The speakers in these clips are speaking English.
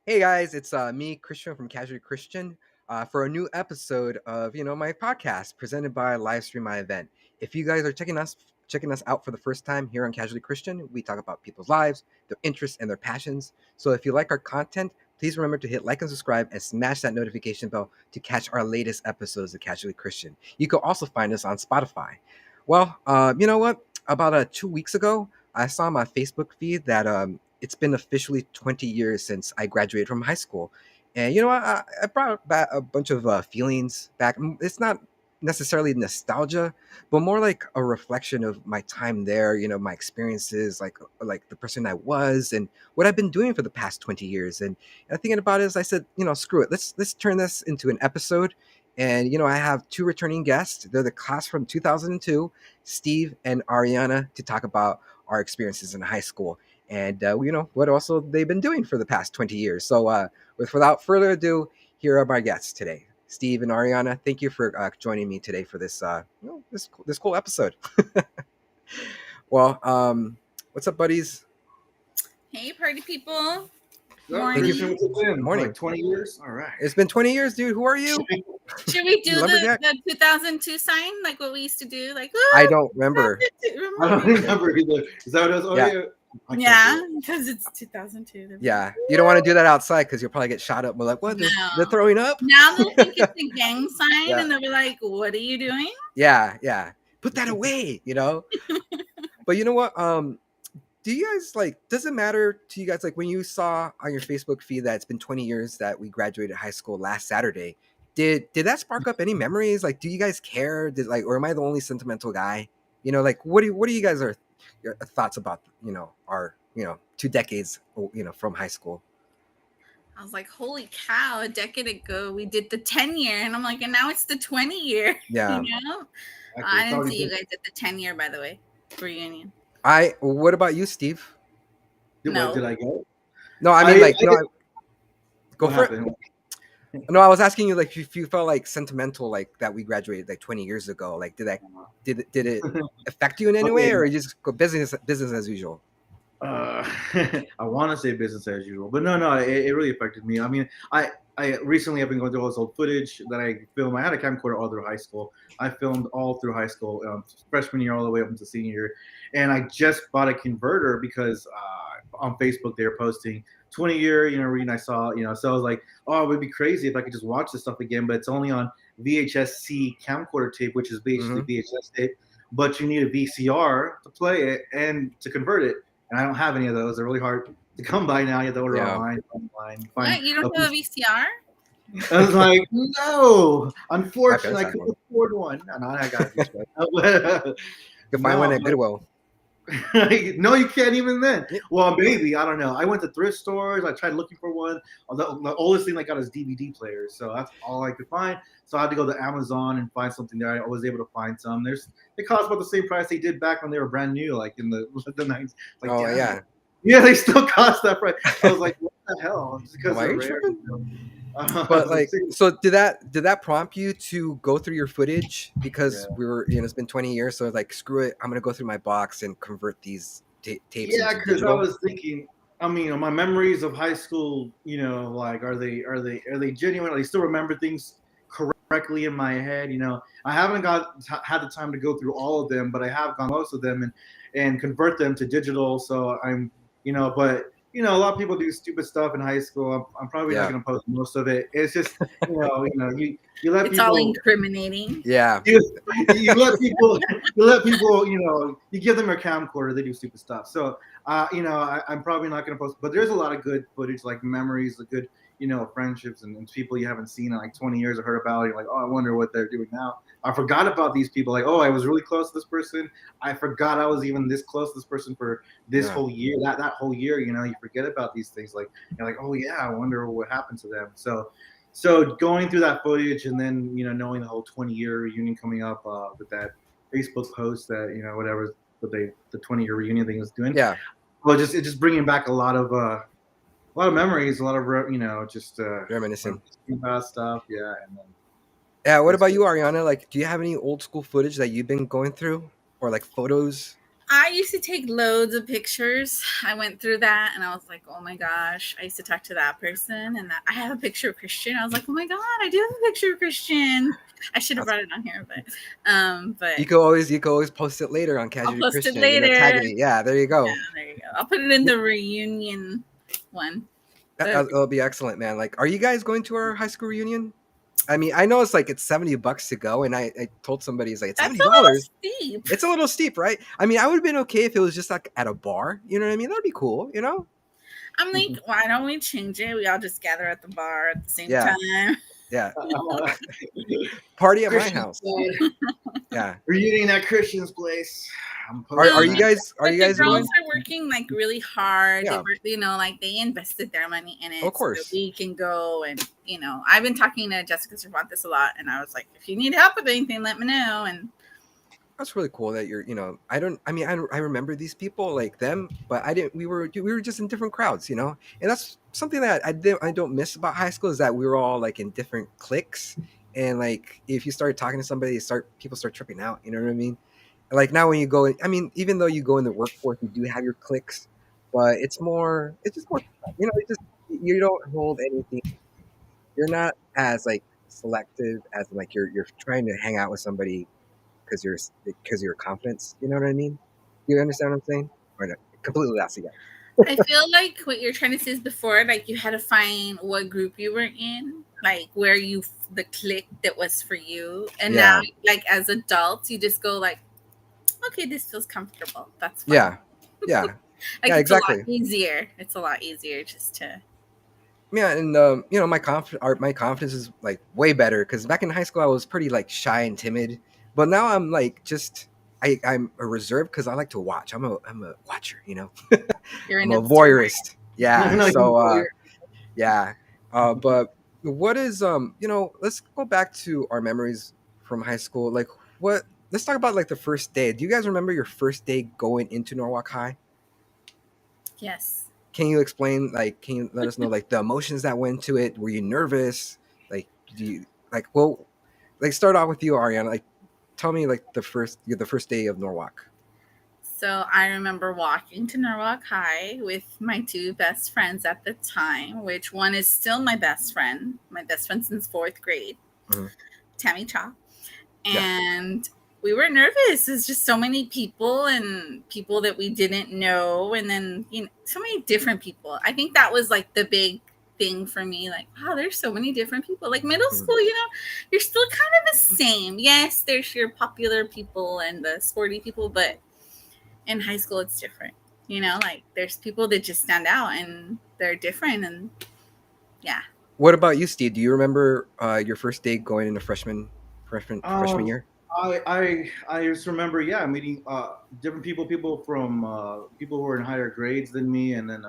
Hey guys, it's me, Christian from Casually Christian, for a new episode of my podcast presented by Livestream My Event. If you guys are checking us out for the first time here on Casually Christian, we talk about people's lives, their interests, and their passions. So if you like our content, please remember to hit like and subscribe and smash that notification bell to catch our latest episodes of Casually Christian. You can also find us on Spotify. Well, you know what? About 2 weeks ago, I saw on my Facebook feed that it's been officially 20 years since I graduated from high school. And you know what? I brought back a bunch of feelings back. It's not necessarily nostalgia, but more like a reflection of my time there, my experiences, like the person I was and what I've been doing for the past 20 years. And thinking about it, as I said, screw it. Let's turn this into an episode. And I have two returning guests. They're the class from 2002, Steve and Ariana, to talk about our experiences in high school and what also they've been doing for the past 20 years. So without further ado, here are my guests today, Steve and Ariana. Thank you for joining me today for this this cool episode. Well, what's up, buddies? Hey, party people. Thank you. Christian, what's it been? Morning. Like 20 years? All right. It's been 20 years, dude. Who are you? Should we do Lumberjack? the 2002 sign like what we used to do? Like, I don't remember. I don't remember either. Is that what it was? Oh, Yeah. yeah. I can't Yeah, do it. because it's 2002. Yeah, you don't want to do that outside because you'll probably get shot up. We're like, what? No. They're throwing up? Now they'll think it's a gang sign Yeah. and they'll be like, what are you doing? Yeah. Put that away, But you know what? Do you guys does it matter to you guys when you saw on your Facebook feed that it's been 20 years that we graduated high school last Saturday? Did that spark up any memories? Do you guys care? Or am I the only sentimental guy? What do you guys are your thoughts about our 2 decades from high school? I was like, holy cow, a decade ago we did the 10 year. And I'm like, and now it's the 20 year. Yeah. I didn't see you guys at the 10 year, by the way, reunion. What about you, Steve? No. Did I go? No, I mean go What for happened? it. No, I was asking you if you felt sentimental that we graduated 20 years ago. Did it affect you in any way, Okay. or you just go business as usual? I want to say business as usual, but no, it really affected me. I mean, I recently have been going through all this old footage that I filmed. I had a camcorder all through high school. I filmed all through high school, freshman year all the way up into senior year, and I just bought a converter because on Facebook they were posting 20-year, reading. I saw, so I was like, oh, it would be crazy if I could just watch this stuff again, but it's only on VHS-C camcorder tape, which is basically VHS tape, but you need a VCR to play it and to convert it. And I don't have any of those. They're really hard to come by now. You have to order online. What? You don't have a VCR? I was like, no. Unfortunately, I couldn't afford one. No, I got it. You can find one at Goodwill. No, you can't even then. Well, maybe. I don't know. I went to thrift stores. I tried looking for one. The oldest thing I got is DVD players. So that's all I could find. So I had to go to Amazon and find something there. I was able to find some. They cost about the same price they did back when they were brand new, like in the 90s. Like, oh, yeah. Yeah, they still cost that price. I was like, what the hell? Just because Am I they're rare. But so did that prompt you to go through your footage because we were it's been 20 years, so screw it, I'm gonna go through my box and convert these tapes. Yeah, because I was thinking, I mean, my memories of high school, are they genuine? I still remember things correctly in my head. I haven't had the time to go through all of them, but I have gone most of them and convert them to digital. So I'm, but a lot of people do stupid stuff in high school. I'm probably not going to post most of it. It's just, you let it's people. all incriminating. Yeah. You let people, you give them a camcorder, they do stupid stuff. So I'm probably not going to post, but there's a lot of good footage, like memories, the good, friendships and people you haven't seen in like 20 years or heard about. You're like, oh, I wonder what they're doing now. I forgot about these people. Like, oh, I was really close to this person. I forgot I was even this close to this person for this Yeah. whole year. That whole year, you forget about these things. Like, you're like, oh yeah, I wonder what happened to them. So going through that footage and then knowing the whole 20-year reunion coming up with that Facebook post that whatever what the 20-year reunion thing is doing. Yeah. Well, it's just bringing back a lot of memories, a lot of just Reminiscing. about stuff. Yeah, and then Yeah. What That's about good. you, Ariana? Like, do you have any old school footage that you've been going through, or like photos? I used to take loads of pictures. I went through that and I was like, oh my gosh. I used to talk to that person and I have a picture of Christian. I was like, oh my God, I do have a picture of Christian. I should have brought it on here, but You could always post it later on I'll Casually post it Christian. later. Tag me. Yeah, there you go. Yeah, there you go. I'll put it in the reunion one. That'll be excellent, man. Like, are you guys going to our high school reunion? I mean, I know it's $70 to go, and I told somebody it's like it's That's $70. a little steep. It's a little steep, right? I mean, I would have been okay if it was just like at a bar. You know what I mean? That'd be cool. I'm like, why don't we change it? We all just gather at the bar at the same Yeah. time. Yeah. Party at my Christian's house. side. Yeah. Reunion at Christian's place. Are you guys? Are But you the guys girls going? are working like really hard. Yeah. They work, like they invested their money in it. Of course. So we can go and I've been talking to Jessica Cervantes a lot, and I was like, if you need help with anything, let me know. And That's really cool that you're. I remember these people like them, but I didn't. We were just in different crowds, and that's something that I don't miss about high school is that we were all like in different cliques, and like if you start talking to somebody, people start tripping out. You know what I mean? Like now when you go, even though you go in the workforce, you do have your cliques, but it's just more. You don't hold anything. You're not as like selective as like you're trying to hang out with somebody because of your confidence. You know what I mean? You understand what I'm saying? Or no, completely lost again. I feel like what you're trying to say is before, like you had to find what group you were in, like where the clique that was for you, and Yeah. now like as adults, you just go like, okay, this feels comfortable. That's fine. Yeah, yeah, Like yeah, it's exactly. a lot easier. It's a lot easier just to. Yeah, and my confidence is like way better because back in high school I was pretty like shy and timid, but now I'm like I'm a reserved because I like to watch. I'm a watcher. You're I'm an a observer. voyeurist. Yeah. No, So yeah. But what is let's go back to our memories from high school. Like what? Let's talk about like the first day. Do you guys remember your first day going into Norwalk High? Yes. Can you explain? Like, can you let us know like the emotions that went to it? Were you nervous? Like, do you start off with you, Ariana. Like, tell me like the first day of Norwalk. So I remember walking to Norwalk High with my two best friends at the time, which one is still my best friend since fourth grade, Mhm. Tammy Cha. Yeah. And we were nervous. There's just so many people and people that we didn't know. And then, so many different people. I think that was like the big thing for me. Like, wow, there's so many different people. Like middle school, you're still kind of the same. Yes, there's your popular people and the sporty people, but in high school it's different. Like there's people that just stand out and they're different. And yeah. What about you, Steve? Do you remember your first day going into freshman year? I just remember, meeting different people from people who were in higher grades than me, and then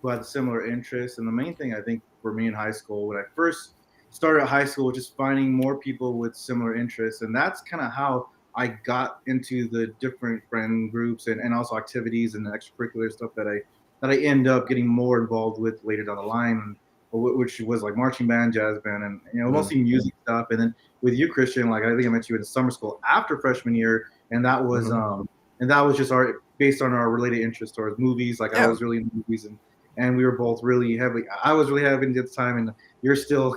who had similar interests. And the main thing I think for me in high school, when I first started high school, was just finding more people with similar interests, and that's kind of how I got into the different friend groups and also activities and the extracurricular stuff that I end up getting more involved with later down the line, which was like marching band, jazz band, and mostly music stuff. And then with you, Christian, like I think I met you in summer school after freshman year, and that was just based on our related interest towards movies. Like I was really into movies, and we were both really heavily. I was really heavy at the time, and you're still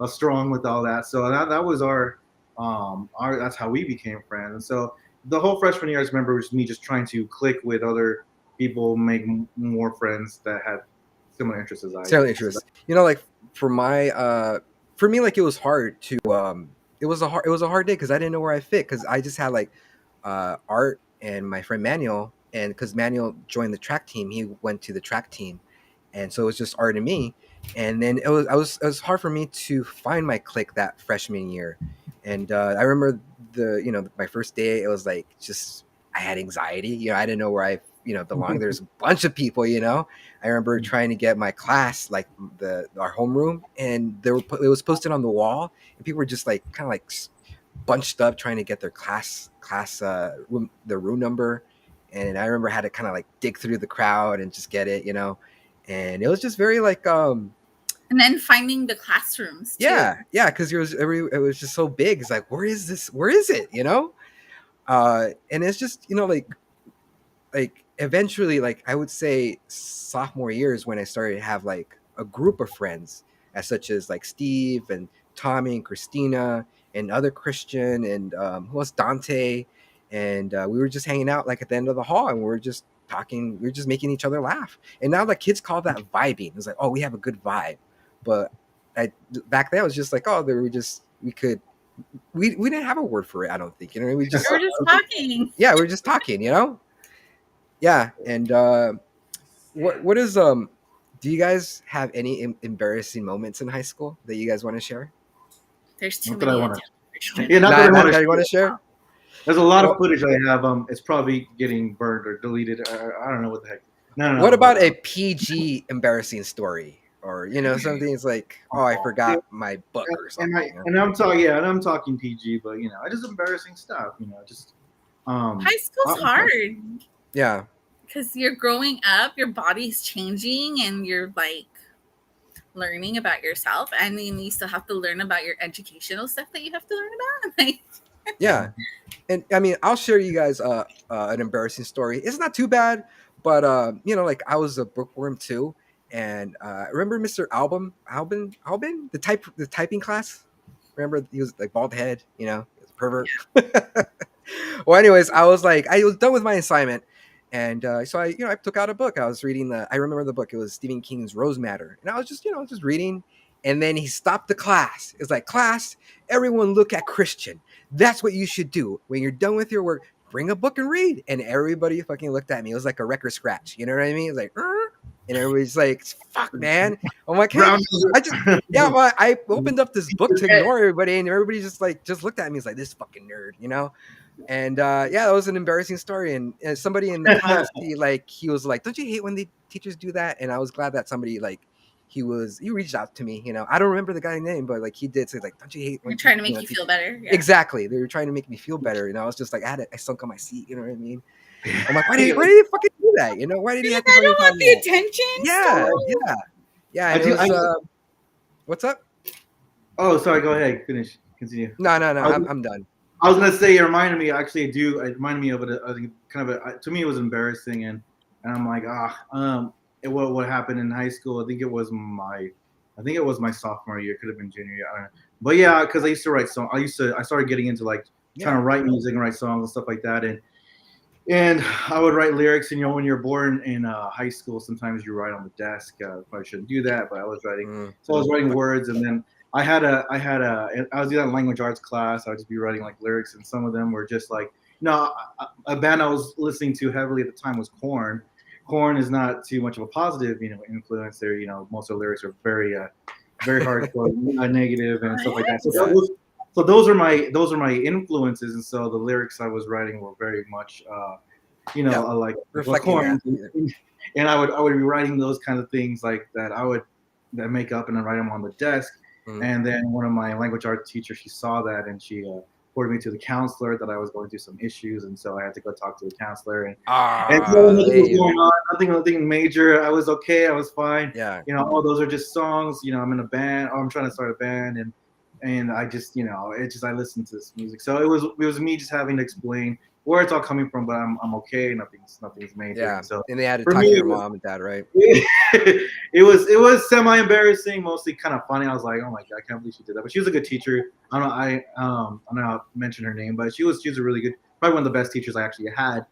strong with all that. So that was our that's how we became friends. And so the whole freshman year, I remember, was me just trying to click with other people, make more friends that had similar interests as I. Similar interests. Like for me, like it was hard to it was a hard day because I didn't know where I fit because I just had like art and my friend Manuel, and because Manuel joined the track team, he went to the track team, and so it was just Art and me. And then it was hard for me to find my clique that freshman year, and I remember my first day. It was like just I had anxiety. I didn't know where I belonged. There's a bunch of people. I remember trying to get my class, like our homeroom, and it was posted on the wall, and people were just like kind of like bunched up trying to get their class room, their room number. And I remember I had to kind of like dig through the crowd and just get it, and it was just very like and then finding the classrooms too. yeah, because it was just so big. It's like, where is it, and it's just like eventually, like I would say sophomore years, when I started to have like a group of friends, as such as like Steve and Tommy and Christina and other Christian and who else, Dante, and we were just hanging out like at the end of the hall, and we were just talking, we were just making each other laugh. And now the kids call that vibing. It's like, oh, we have a good vibe. But back then it was just like, oh, we didn't have a word for it, I don't think. We were just talking. Yeah, we were just talking, Yeah. And what is do you guys have any embarrassing moments in high school that you guys want to share? There's too many. That you want to share? There's a lot of footage I have. It's probably getting burned or deleted. I don't know what the heck. No. What about a PG embarrassing story? Or something is like, oh, I forgot my book or something. And I'm talking PG, but just embarrassing stuff. Just high school's hard. Yeah, because you're growing up, your body's changing, and you're like learning about yourself, and then you still have to learn about your educational stuff that you have to learn about. Yeah, and I mean, I'll share you guys an embarrassing story. It's not too bad, but like I was a bookworm too. And remember Mr. Albin, the typing class? Remember, he was like bald head, he was a pervert. Yeah. Well, anyways, I was done with my assignment, and so I took out a book. I was reading I remember the book. It was Stephen King's Rose Matter, and I was just just reading. And then he stopped the class. It's like, class, everyone look at Christian. That's what you should do when you're done with your work. Bring a book and read. And everybody fucking looked at me. It was like a record scratch. You know what I mean? It was like, and everybody's like, fuck, man. I'm like, hey, I opened up this book to ignore everybody, and everybody just looked at me. It's like, this fucking nerd, And that was an embarrassing story. And somebody in the class, he was like, don't you hate when the teachers do that? And I was glad that somebody he reached out to me. I don't remember the guy's name, but he did say don't you hate? You're trying to make you feel better. Yeah. Exactly, they were trying to make me feel better, and I was just like, I sunk on my seat. You know what I mean? I'm like, why did he fucking do that? Why did he have to? I don't want the attention. Yeah. And what's up? Oh, sorry. Go ahead. Finish. Continue. No. I'm done. I was gonna say, it reminded me. Actually, it reminded me of it. To me, it was embarrassing, and I'm like, what happened in high school? I think it was my sophomore year. Could have been junior year. I don't know. But yeah, because I used to write songs. I started getting into trying to write music and write songs and stuff like that, and I would write lyrics. And when you're born in high school, sometimes you write on the desk. Probably shouldn't do that, but I was writing. So I was writing words, and then I was in that language arts class. I would just be writing lyrics, and some of them were just a band I was listening to heavily at the time was Korn. Korn is not too much of a positive, influence there. Most of the lyrics are very, very hardcore, negative and stuff like that. So those are my influences, and so the lyrics I was writing were very much, Korn. And I would be writing those kind of things that I would make up and then write them on the desk. Mm-hmm. And then one of my language arts teachers, she saw that, and she reported me to the counselor that I was going through some issues, and so I had to go talk to the counselor. And so nothing was going on, nothing major. I was okay. I was fine. Yeah. Those are just songs. I'm in a band. I'm trying to start a band, and I just, I listened to this music. So it was me just having to explain where it's all coming from, but I'm okay. Nothing's major. Yeah. So and they had to talk to your mom and dad, right? It was semi embarrassing, mostly kind of funny. I was like, oh my god, I can't believe she did that. But she was a good teacher. I don't know mention her name, but she was a really good, probably one of the best teachers I actually had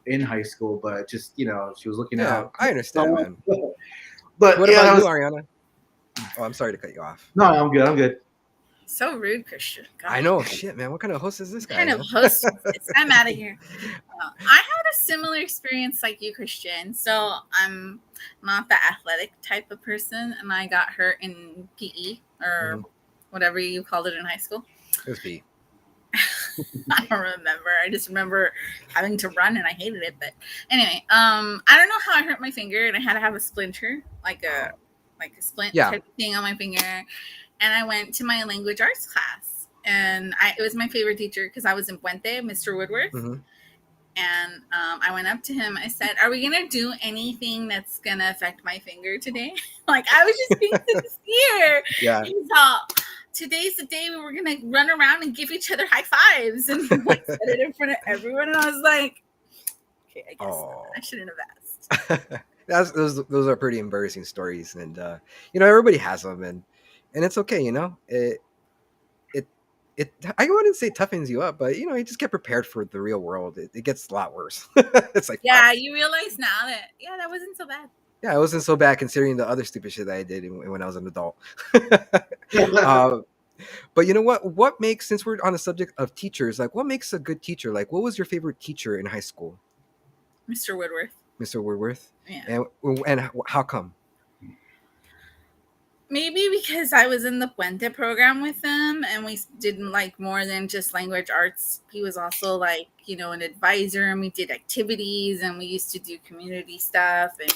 in high school. But just she was looking out. I understand, man. But what about you, Ariana? Oh, I'm sorry to cut you off. No, I'm good. So rude, Christian. God. I know. Shit, man. What kind of host is this What guy? kind of host is this? I'm out of here. I had a similar experience like you, Christian. So I'm not the athletic type of person, and I got hurt in PE or whatever you called it in high school. It was PE. I don't remember. I just remember having to run, and I hated it. But anyway, I don't know how I hurt my finger, and I had to have a splinter, like a splint type of thing on my finger. And I went to my language arts class, and it was my favorite teacher because I was in Puente, Mr. Woodworth. And I went up to him. I said, "Are we gonna do anything that's gonna affect my finger today?" Like I was just being sincere. Yeah. He's all, "Today's the day where we're gonna run around and give each other high fives," and he like said it in front of everyone. And I was like, "Okay, I guess I shouldn't have asked." Those are pretty embarrassing stories, and everybody has them, and it's okay. I wouldn't say toughens you up, but you just get prepared for the real world. It gets a lot worse. It's like, you realize now that that wasn't so bad. Yeah, it wasn't so bad considering the other stupid shit that I did when I was an adult. But you know what makes, since we're on the subject of teachers, like what makes a good teacher? Like what was your favorite teacher in high school? Mr. Woodworth. Mr. Woodworth? Yeah. And how come? Maybe because I was in the Puente program with him, and we did like more than just language arts. He was also like, an advisor, and we did activities, and we used to do community stuff, and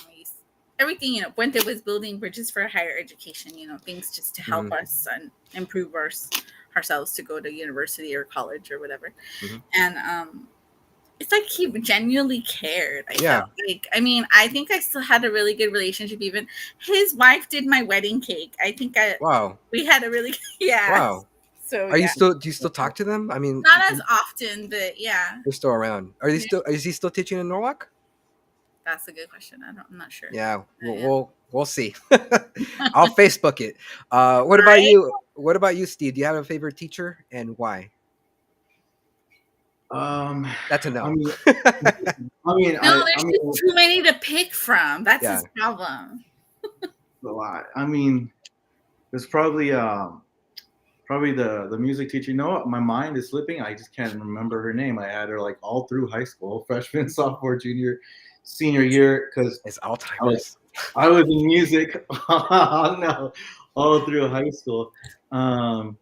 everything. Puente was building bridges for higher education, things just to help us and improve ourselves to go to university or college or whatever. And it's like he genuinely cared. I felt like, I think I still had a really good relationship. Even his wife did my wedding cake. I think we had a really, Wow. So do you still talk to them? I mean, not as often, but yeah. They're still around. Is he still teaching in Norwalk? That's a good question. I'm not sure. Yeah. We'll see. I'll Facebook it. What about you? What about you, Steve? Do you have a favorite teacher and why? That's a no. There's too many to pick from. That's his problem. A lot. There's probably the music teacher. You know what? My mind is slipping. I just can't remember her name. I had her like all through high school, freshman, sophomore, junior, senior year, because it's Alzheimer's. I was in music. No, all through high school. But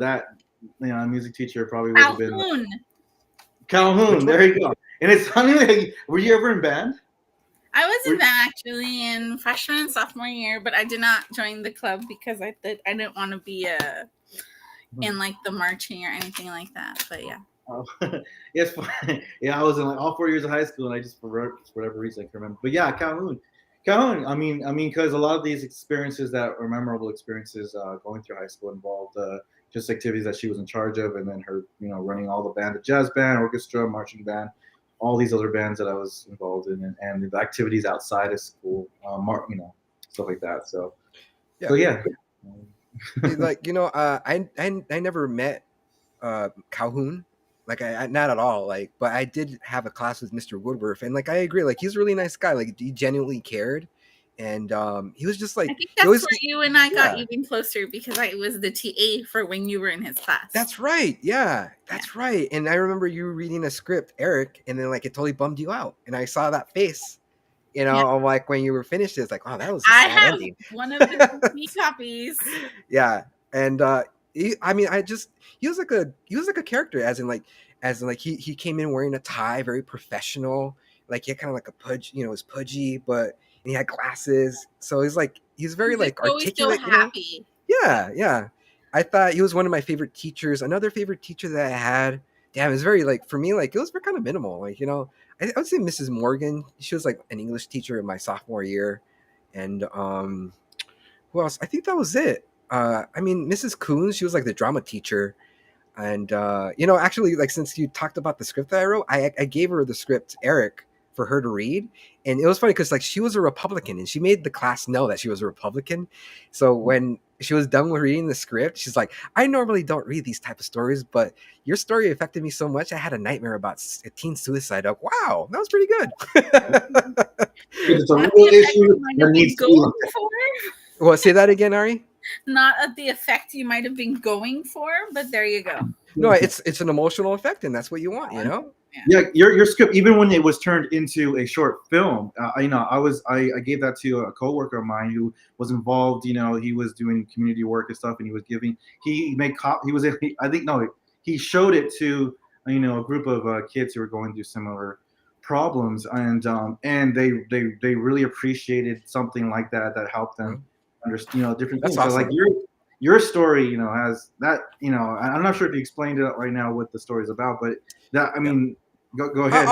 that. Music teacher probably would have been Calhoun. There you go. And it's funny. Like, were you ever in band? I was in band actually in freshman and sophomore year, but I did not join the club because I didn't want to be in like the marching or anything like that. But yeah. Oh, yes, yeah. I was in like all 4 years of high school, and I just for whatever reason I can remember. But yeah, Calhoun. Because a lot of these experiences that were memorable experiences going through high school involved just activities that she was in charge of, and then her, running all the band, the jazz band, orchestra, marching band, all these other bands that I was involved in, and the activities outside of school, stuff like that. So yeah. Like I never met Calhoun, like I not at all. Like, but I did have a class with Mr. Woodworth, and like I agree, like he's a really nice guy. Like he genuinely cared. And he was just like, I think that's where you and I got even closer because I was the TA for when you were in his class. That's right. Yeah, that's right. And I remember you reading a script, Eric, and then like it totally bummed you out. And I saw that face, like when you were finished, it's like, oh, that was a sad ending. One of the copies. Yeah. And he was like a character, as in he came in wearing a tie, very professional. Like he had kind of like a pudge, was pudgy, but he had glasses, so he's very like articulate. So happy. Yeah. I thought he was one of my favorite teachers. Another favorite teacher that I had, it was very like, for me, like it was kind of minimal. Like I would say Mrs. Morgan. She was like an English teacher in my sophomore year, and who else? I think that was it. Mrs. Coons. She was like the drama teacher, and actually, like since you talked about the script that I wrote, I gave her the script, Eric, for her to read. And it was funny because like she was a Republican, and she made the class know that she was a Republican. So when she was done with reading the script, she's like, I normally don't read these type of stories, but your story affected me so much. I had a nightmare about a teen suicide. Like, wow, that was pretty good. It's a real issue that needs to be. Well, say that again, Ari. not at the effect you might have been going for, but there you go. No, it's an emotional effect, and that's what you want, you know. Yeah, your script, even when it was turned into a short film, I gave that to a coworker of mine who was involved. He was doing community work and stuff, and he was giving. He made he was I think no, he showed it to a group of kids who were going through similar problems, and they really appreciated something like that helped them understand different That's things. So, awesome. like your story, has that. I'm not sure if you explained it right now what the story is about, but that Go ahead.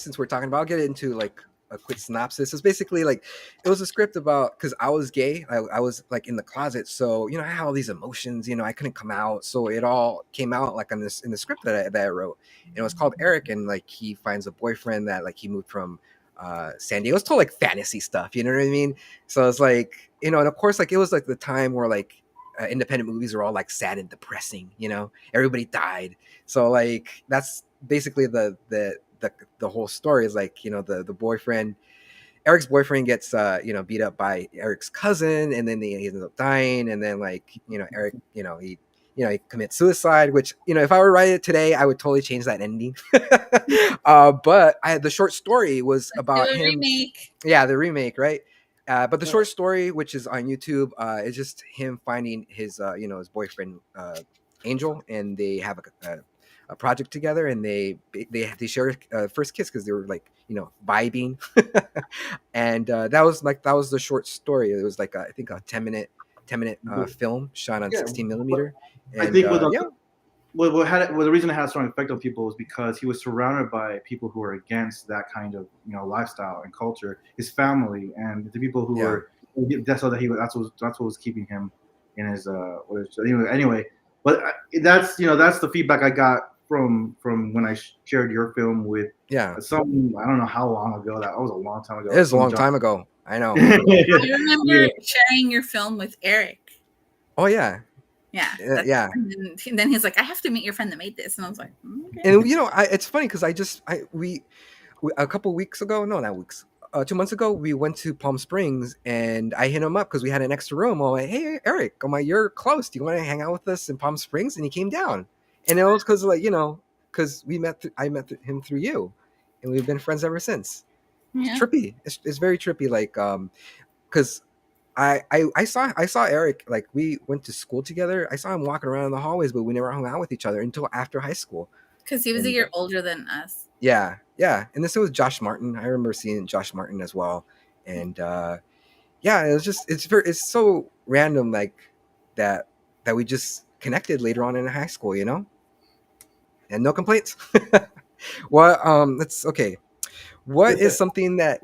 Since we're talking about, I'll get into like a quick synopsis. It's basically like it was a script about because I was gay. I was like in the closet, so I had all these emotions. I couldn't come out, so it all came out like in the script that I wrote. And it was called Eric, and like he finds a boyfriend that like he moved from San Diego. It's told like fantasy stuff. You know what I mean? So it's like and of course like it was like the time where like independent movies are all like sad and depressing. Everybody died, so like that's basically the whole story is like the boyfriend, Eric's boyfriend gets beat up by Eric's cousin, and then he ends up dying, and then like Eric he commits suicide, which if I were to write it today I would totally change that ending. But the short story was about him. Remake. Yeah, the remake, right? But the short story, which is on YouTube, is just him finding his his boyfriend Angel, and they have a project together, and they share first kiss because they were like vibing. And that was the short story. It was like I think a 10-minute film shot on 16 millimeter. And, I think the reason it had a strong effect on people was because he was surrounded by people who were against that kind of lifestyle and culture. His family and the people who were that's what was keeping him in his anyway. But that's the feedback I got from when I shared your film with some. I don't know how long ago that was. A long time ago. It was a long time ago. I know. I remember sharing your film with Eric. Oh yeah. Yeah. And then he's like, I have to meet your friend that made this, and I was like, okay. And it's funny because we a couple weeks ago, no, not weeks, 2 months ago, we went to Palm Springs, and I hit him up because we had an extra room. I'm like, hey Eric, you're close. Do you want to hang out with us in Palm Springs? And he came down, and it was because because I met him through you, and we've been friends ever since. It's trippy. It's very trippy. Like because. I saw Eric, like we went to school together. I saw him walking around in the hallways, but we never hung out with each other until after high school. Because he was a year older than us. Yeah. And this was Josh Martin. I remember seeing Josh Martin as well. And it was just it's so random like that we just connected later on in high school, and no complaints. Well, that's okay. What is something that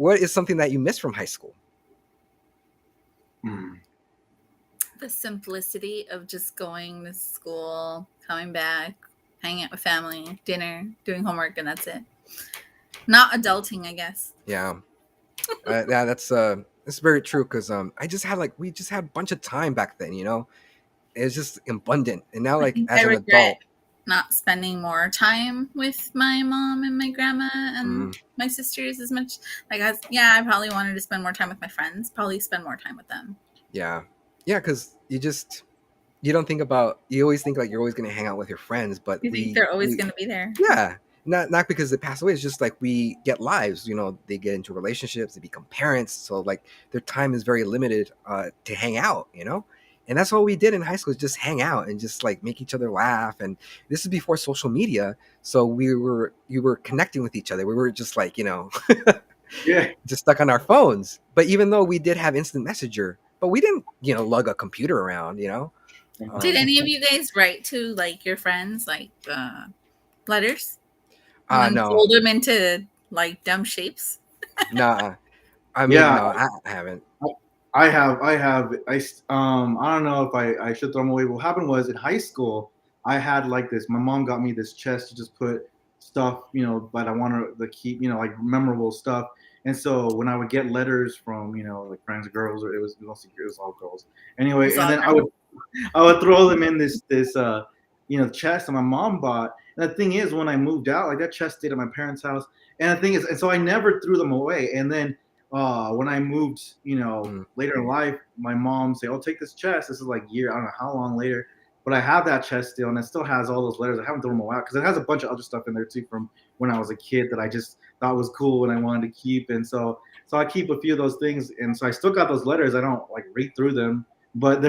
you miss from high school? The simplicity of just going to school, coming back, hanging out with family, dinner, doing homework, and that's it. Not adulting, I guess. Yeah, that's very true. Because we just had a bunch of time back then. It was just abundant, and now like as an adult, not spending more time with my mom and my grandma and my sisters as much. Like I probably wanted to spend more time with my friends. Probably spend more time with them. Yeah, because you don't think about. You always think like you're always going to hang out with your friends, but you think they're always going to be there. Yeah, not because they pass away. It's just like we get lives. They get into relationships, they become parents, so like their time is very limited to hang out. And that's what we did in high school, is just hang out and just like make each other laugh. And this is before social media, so you were connecting with each other. We were just like just stuck on our phones. But even though we did have instant messenger, but we didn't lug a computer around. Did any of you guys write to like your friends like letters? No. Fold them into like dumb shapes. Nah, I mean, no, I haven't. I have. I don't know if I should throw them away. What happened was in high school, I had like this. My mom got me this chest to just put stuff, but I wanted to keep, like memorable stuff. And so when I would get letters from, like friends, girls, or it was all girls. Anyway, and then I would throw them in this chest that my mom bought. And the thing is, when I moved out, like that chest stayed at my parents' house. And the thing is, and so I never threw them away. And then when I moved, Mm. later in life, my mom say, "Oh, take this chest." This is like year, I don't know how long later, but I have that chest still, and it still has all those letters. I haven't thrown them all out because it has a bunch of other stuff in there too from when I was a kid that I just thought was cool and I wanted to keep. And so I keep a few of those things, and so I still got those letters. I don't like read through them, but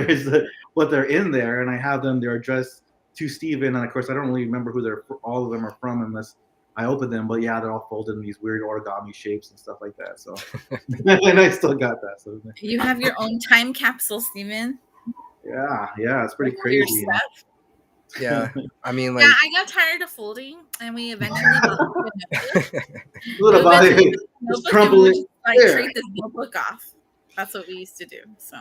but they're in there, and I have them. They're addressed to Steven, and of course, I don't really remember who all of them are from unless I open them, but yeah, they're all folded in these weird origami shapes and stuff like that. So, and I still got that. So, You have your own time capsule, Steven. yeah, it's pretty For your crazy. stuff. Yeah, I mean, Yeah, like, I got tired of folding, and we eventually got into a notebook. What about it? Just Notebook, and crumple we it. would just like There. trade this notebook off. That's what we used to do. So,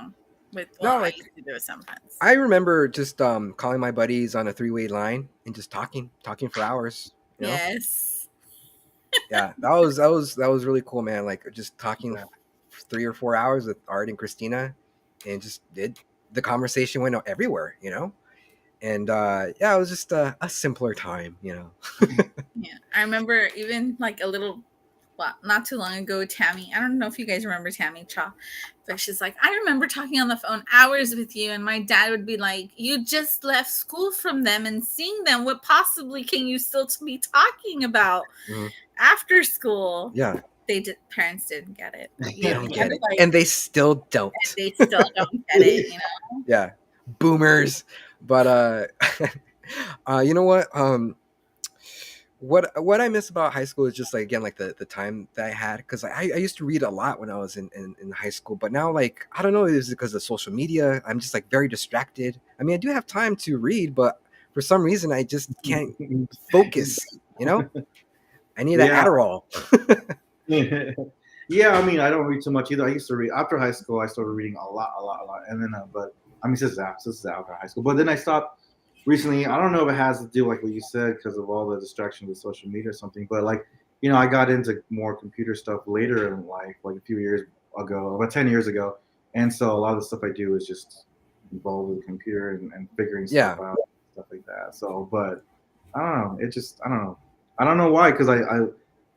No, I like, used to do it sometimes. I remember just calling my buddies on a three-way line and just talking for hours. You know? Yes. Yeah, that was really cool, man. Like just talking 3 or 4 hours with Art and Christina, and just did the conversation went everywhere. And yeah, it was just a simpler time. Yeah. I remember even like a little, well, not too long ago, Tammy. I don't know if you guys remember Tammy Chaw, but she's like, I remember talking on the phone hours with you, and my dad would be like, "You just left school from them and seeing them. What possibly can you still be talking about Mhm. after school?" Yeah, Parents didn't get it. they don't get it, Like, and they still don't. they still don't get it, Yeah, boomers. But you know what? What I miss about high school is just like again like the time that I had because I used to read a lot when I was in high school, but now like I don't know, is it because of social media? I'm just like very distracted. I mean, I do have time to read, but for some reason I just can't focus. I need that Yeah. Adderall. Yeah, I mean, I don't read too much either. I used to read after high school. I started reading a lot, and then, but I mean, this is after high school. But then I stopped recently. I don't know if it has to do like what you said because of all the distractions with social media or something. But like, I got into more computer stuff later in life, like a few years ago, about 10 years ago, and so a lot of the stuff I do is just involved with the computer and figuring stuff out, stuff like that. So, but I don't know. It just I don't know. I don't know why because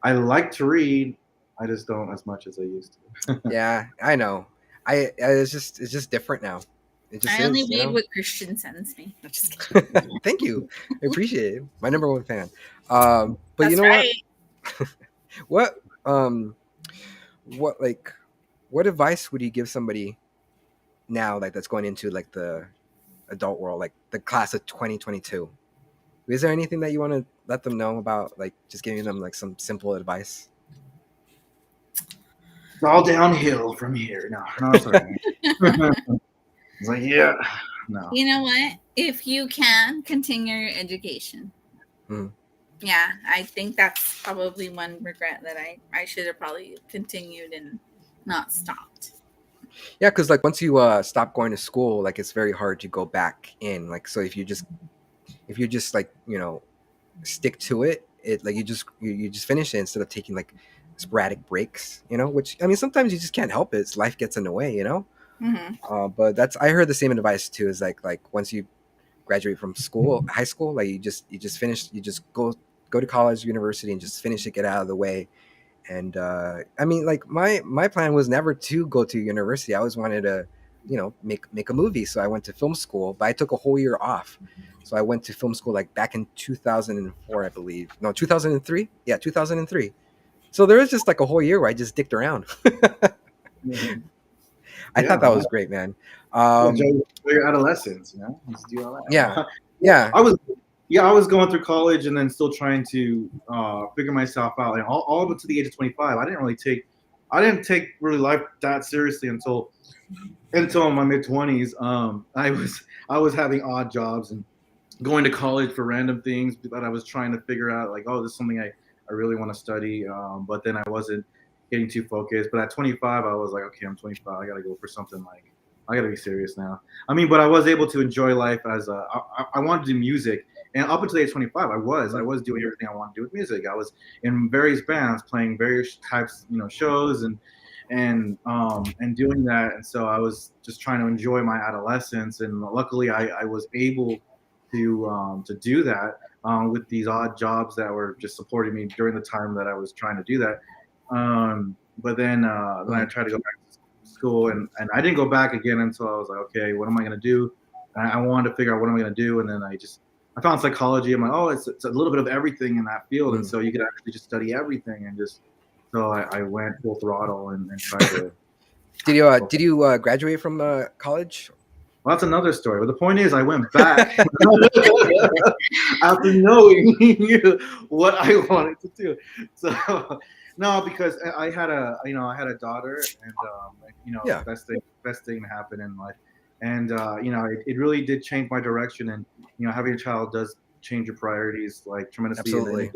I like to read. I just don't as much as I used to. Yeah, I know. It's just different now. It just I only is. read what Christian sends me. I'm just kidding. Thank you. I appreciate it. My number one fan. But That's you know right. what? What like what advice would you give somebody now like that's going into like the adult world, like the class of 2022? Is there anything that you want to let them know about, like just giving them like some simple advice? It's all downhill from here. No, it's alright. It's like, yeah, no. You know what? If you can, continue your education. Mhm. Yeah, I think that's probably one regret that I should have probably continued and not stopped. Yeah, because like once you stop going to school, like it's very hard to go back in. Like so, if you just like stick to it, like you just finish it instead of taking like sporadic breaks. Which I mean, sometimes you just can't help it. Life gets in the way. But I heard the same advice too. Is like once you graduate from school, high school, like you just finish, you just go to college, university, and just finish it, get out of the way. And I mean, like my plan was never to go to university. I always wanted to, make a movie. So I went to film school, but I took a whole year off. So I went to film school like back in 2004, I believe. No, 2003. Yeah, 2003. So there was just like a whole year where I just dicked around. I thought that was great, man. Enjoy your adolescence, Just do all that. Yeah. I was going through college and then still trying to figure myself out. And all up to the age of 25, I didn't take really life that seriously until my mid 20s. I was having odd jobs and going to college for random things that I was trying to figure out. Like, oh, this is something I really want to study. But then I wasn't getting too focused. But at 25, I was like, okay, I'm 25. I got to go for something like, I got to be serious now. I mean, but I was able to enjoy life I wanted to do music. And up until the age of 25, I was doing everything I wanted to do with music. I was in various bands, playing various types, shows and doing that. And so I was just trying to enjoy my adolescence. And luckily I was able to do that with these odd jobs that were just supporting me during the time that I was trying to do that. But then I tried to go back to school, and I didn't go back again until I was like, okay, what am I gonna do? And I wanted to figure out what am I gonna do, and then I found psychology. I'm like, oh, it's a little bit of everything in that field, and so you could actually just study everything, and just so I went full throttle and tried to. Did you graduate from college? Well, that's another story. But the point is, I went back after knowing what I wanted to do. So no, because I had a daughter, and best thing to happen in life, and it really did change my direction, and having a child does change your priorities like tremendously. Absolutely.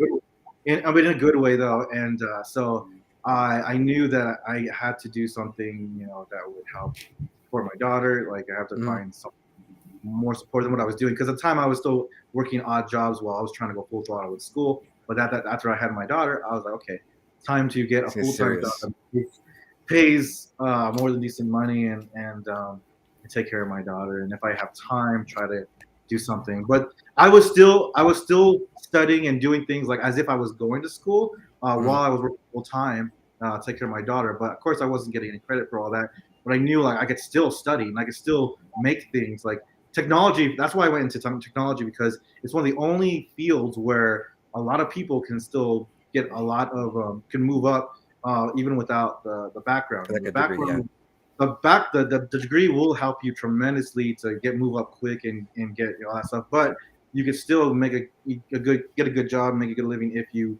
In a good way though, and so I knew that I had to do something that would help support my daughter. Like I have to find something more support than what I was doing, because at the time I was still working odd jobs while I was trying to go full throttle with school. But that after I had my daughter, I was like, okay, time to get a full-time job that pays more than decent money and take care of my daughter. And if I have time, try to do something. But I was still studying and doing things like as if I was going to school while I was working full time, take care of my daughter. But of course, I wasn't getting any credit for all that. But I knew like I could still study and I could still make things like technology. That's why I went into technology, because it's one of the only fields where a lot of people can still get a lot of can move up even without the background. Like the background. The degree will help you tremendously to move up quick and get all that stuff. But you can still make a good job, make a good living if you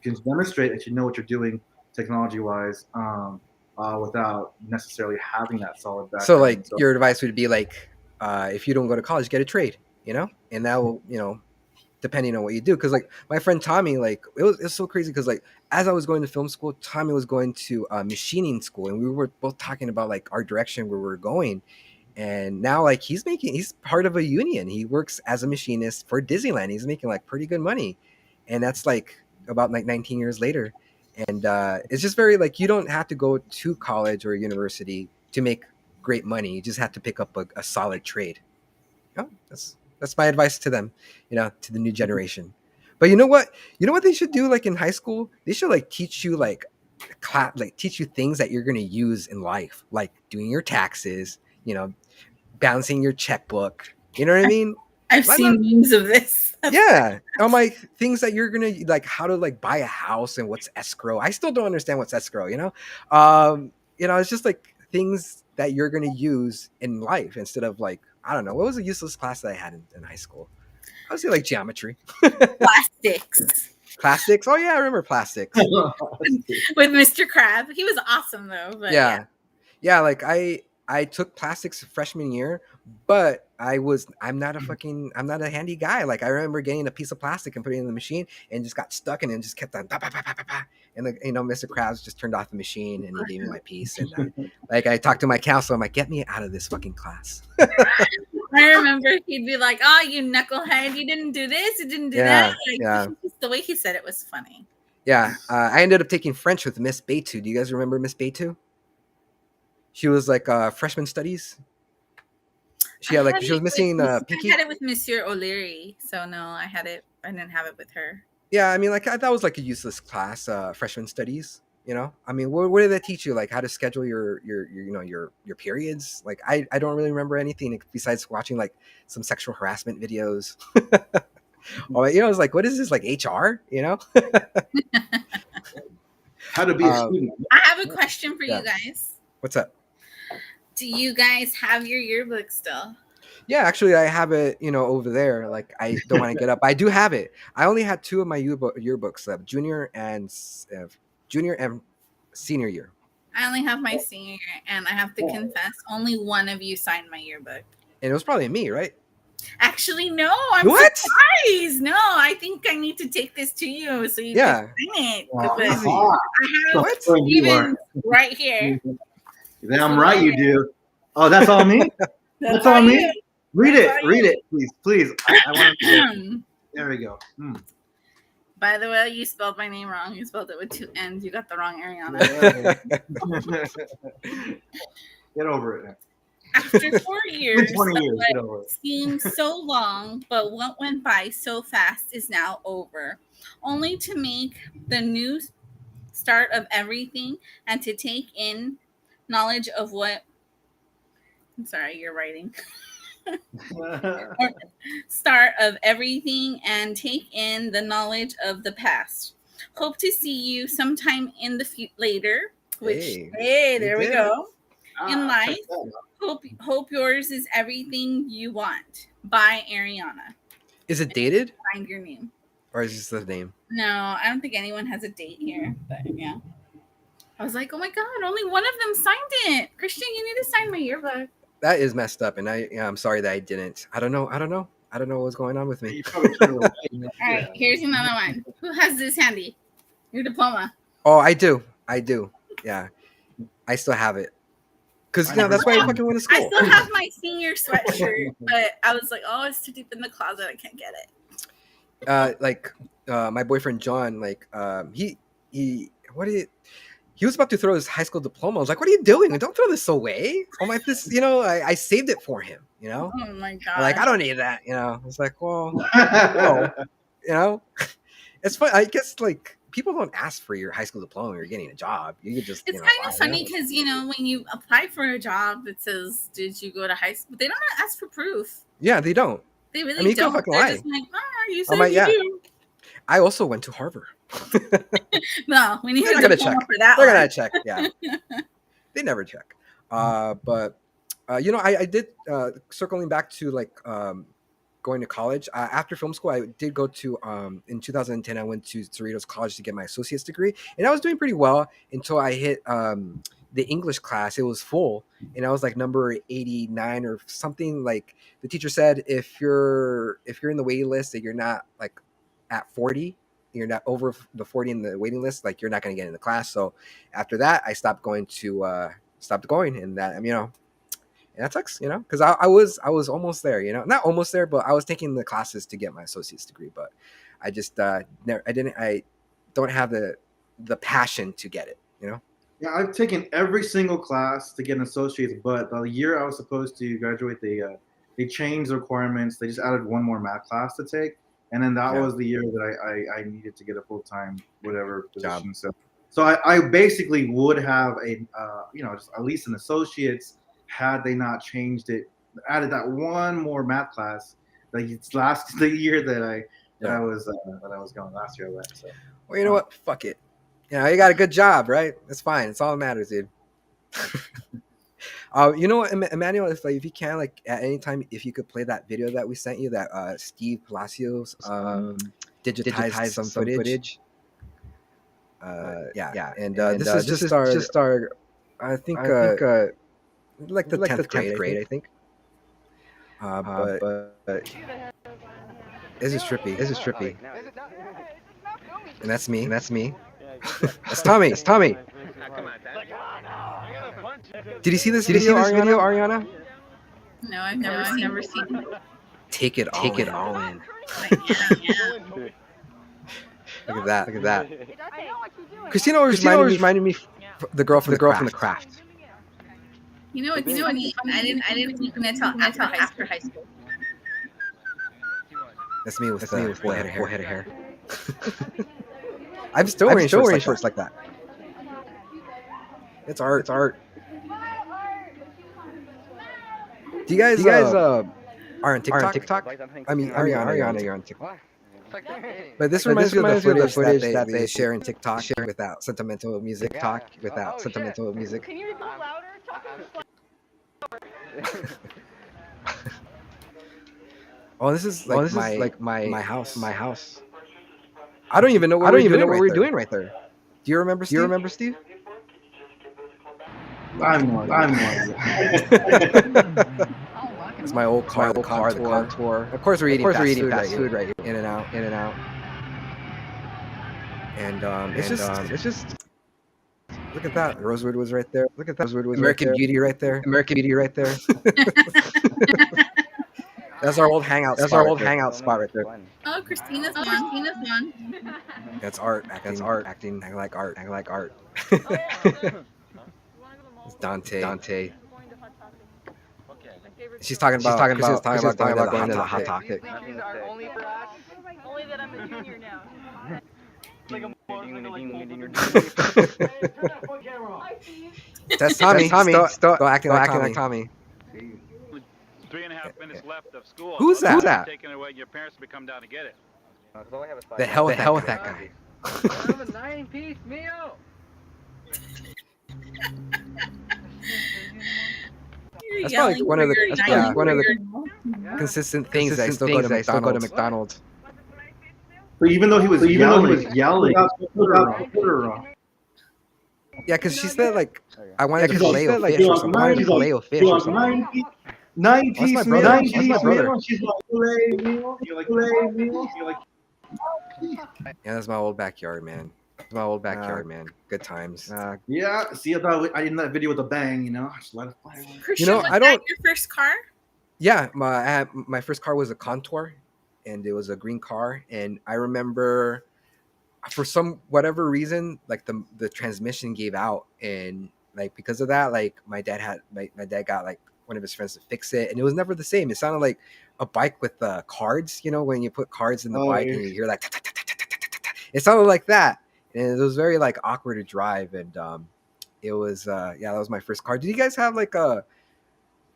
can demonstrate that you know what you're doing technology wise, without necessarily having that solid background. So like your advice would be like, if you don't go to college, get a trade, and that will, depending on what you do. Because like my friend Tommy, like it was so crazy because like as I was going to film school, Tommy was going to machining school, and we were both talking about like our direction where we're going. And now like he's part of a union. He works as a machinist for Disneyland. He's making like pretty good money, and that's like about like 19 years later. And it's just very like you don't have to go to college or university to make great money. You just have to pick up a solid trade. That's my advice to them, to the new generation. But you know what they should do like in high school? They should like teach you teach you things that you're going to use in life, like doing your taxes, balancing your checkbook. You know what I mean? I've seen memes of this. Yeah. I'm like things that you're going to like how to like buy a house and what's escrow. I still don't understand what's escrow, it's just like things that you're going to use in life instead of like, I don't know. What was a useless class that I had in high school? I would say like geometry. Plastics. Oh yeah, I remember plastics. With Mr. Crab. He was awesome though. But yeah. Like I took plastics freshman year, but I'm not a handy guy. Like I remember getting a piece of plastic and putting it in the machine and just got stuck and it just kept on bah, bah, bah, bah, bah, bah. And Mr. Krabs just turned off the machine and he gave me my piece. And like I talked to my counselor, I'm like, get me out of this fucking class. I remember he'd be like, "Oh, you knucklehead! You didn't do this. You didn't do that." Like, the way he said it was funny. Yeah, I ended up taking French with Miss Beitu. Do you guys remember Miss Beitu? She was like freshman studies. She was missing Pinky. I had it with Monsieur O'Leary, so no, I didn't have it with her. Yeah, I mean, like that was like a useless class, freshman studies. I mean, what did that teach you? Like how to schedule your periods? Like I don't really remember anything besides watching like some sexual harassment videos. Or it was like, what is this, like HR? How to be a student. I have a question for you guys. What's up? Do you guys have your yearbook still? Yeah, actually, I have it, over there. Like, I don't want to get up. I do have it. I only had 2 of my yearbooks, junior and senior year. I only have my senior year, and I have to confess, only one of you signed my yearbook. And it was probably me, right? Actually, no. I'm surprised. No, I think I need to take this to you so you can sign it. Wow. I have Steven right here. Damn right you do. Oh, that's all me? That's all me? Read it, please. I want to. There we go. By the way, you spelled my name wrong. You spelled it with 2 N's. You got the wrong Ariana. Get over it. After 4 years, 20 years seemed so long, but what went by so fast is now over. Only to make the new start of everything and to take in knowledge of what. I'm sorry, you're writing. Start of everything and take in the knowledge of the past. Hope to see you sometime in the later. Which there we go. In life, hope yours is everything you want. By Ariana. Is it dated? Find your name. Or is this the name? No, I don't think anyone has a date here. But yeah. I was like, oh my god, only one of them signed it. Christian, you need to sign my yearbook. That is messed up, and I'm sorry that I didn't. I don't know what was going on with me. All right, here's another one. Who has this handy? Your diploma. Oh, I do. Yeah, I still have it. Because that's why I fucking went to school. I still have my senior sweatshirt, but I was like, oh, it's too deep in the closet. I can't get it. My boyfriend John, he was about to throw his high school diploma. I was like, what are you doing? Don't throw this away. I'm like, I saved it for him, Oh my god. I'm like, I don't need that, It's like, well, it's fun. I guess people don't ask for your high school diploma when you're getting a job. You could just. It's kind of funny because when you apply for a job, it says, "Did you go to high school?" But they don't ask for proof. Yeah, they don't. They really don't. They're lie. Just like, you said you do. I also went to Harvard. No, we need to check for that. They're gonna check. Yeah, they never check. But I did circling back to going to college after film school. I did go to in 2010. I went to Cerritos College to get my associate's degree, and I was doing pretty well until I hit the English class. It was full, and I was like number 89 or something. Like the teacher said, if you're in the waiting list, that you're not at 40, you're not over the 40 in the waiting list, you're not going to get in the class. So after that, I stopped going, and that and that sucks, because I was almost there, not almost there, but I was taking the classes to get my associate's degree, but I just I don't have the passion to get it, Yeah, I've taken every single class to get an associate's, but the year I was supposed to graduate, they changed the requirements. They just added one more math class to take. And then that was the year that I needed to get a full-time whatever position. Job. So I basically would have just at least an associate's had they not changed it, added that one more math class. It's the year that I was going last year. So. Well, you know what? Fuck it. You got a good job, right? That's fine. It's all that matters, dude. You know what, Emmanuel, if you can, at any time, if you could play that video that we sent you, that Steve Palacios digitized some footage. And this is just our I think the 10th grade, I think. But this is trippy. And that's me. That's Tommy. Did you see this video, Ariana? No, I've never seen it. Take it all in. Look at that. Christina always reminded me the girl from the craft. It's funny. I didn't think until after high school. That's me with full head of hair. I'm still wearing shorts like that. It's art. Do you guys are on TikTok? I mean, Ariana, you're on TikTok. But this reminds me of the footage that they share in TikTok without sentimental music. Can you be louder? This is my house. I don't even know what we're doing right there. Do you remember, Steve? I'm one. It's my old car, the Contour. Of course, we're eating fast food right here. In and out. And it's just. Look at that. Rosewood was right there. American Beauty right there. That's our old hangout. Spot right there. Oh, Christina's one. That's art. Acting. I like art. It's Dante. She's talking about going to the Hot Topic. Only that I'm a junior now. That's Tommy. Still acting like Tommy. 3.5 minutes left of school. Who's that? Who's that? Taking away, your parents may come down to get it. The hell with that guy. Have a 9-piece meal. You're That's probably yelling one of for the- your that's probably dining one of the room. Consistent things that I still go to McDonald's. So even though he was yelling, yelling, Yeah, because she said like I wanted to she's filet like, o like, fish or she's something. like, she's like, 9-piece That's my meal. brother. 9-piece That's my brother. meal. She's like, filet meal. You're like, filet meal. You're like, Yeah, that's my old backyard, man. That's my old backyard, man. Good times. yeah. See, I thought I did that video with a bang. You know, just let it fly. Christian, know, was I that don't- your first car? Yeah, my first car was a Contour, and it was a green car. And I remember, for whatever reason, like the transmission gave out, and like because of that, like my dad got like one of his friends to fix it, and it was never the same. It sounded like a bike with cards. You know, when you put cards in the bike and you hear like, it sounded like that, and it was very like awkward to drive. And it was that was my first car. Did you guys have like a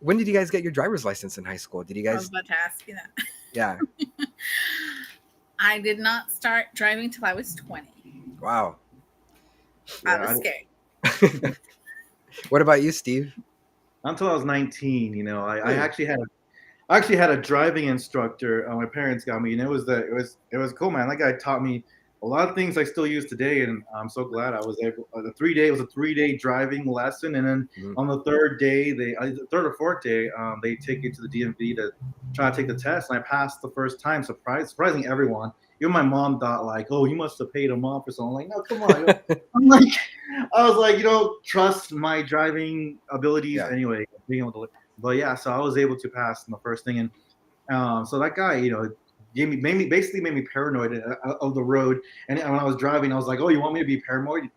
when did you guys get your driver's license in high school? Did you I was guys? about to ask you that. Yeah. I did not start driving till I was 20. Wow. I was scared. What about you, Steve? Until I was 19, you know, I actually had a driving instructor. My parents got me, and it was cool, man. That guy taught me a lot of things I still use today, and I'm so glad I was able. It was a 3-day driving lesson, and then on the third day, the third or fourth day, they take you to the DMV to try to take the test, and I passed the first time, surprising everyone. Even my mom thought like, "Oh, you must have paid him off or something." I'm like, no, come on. I was like, trust my driving abilities anyway. Being able to, but yeah, so I was able to pass in the first thing, and so that guy, basically made me paranoid of the road. And when I was driving, I was like, "Oh, you want me to be paranoid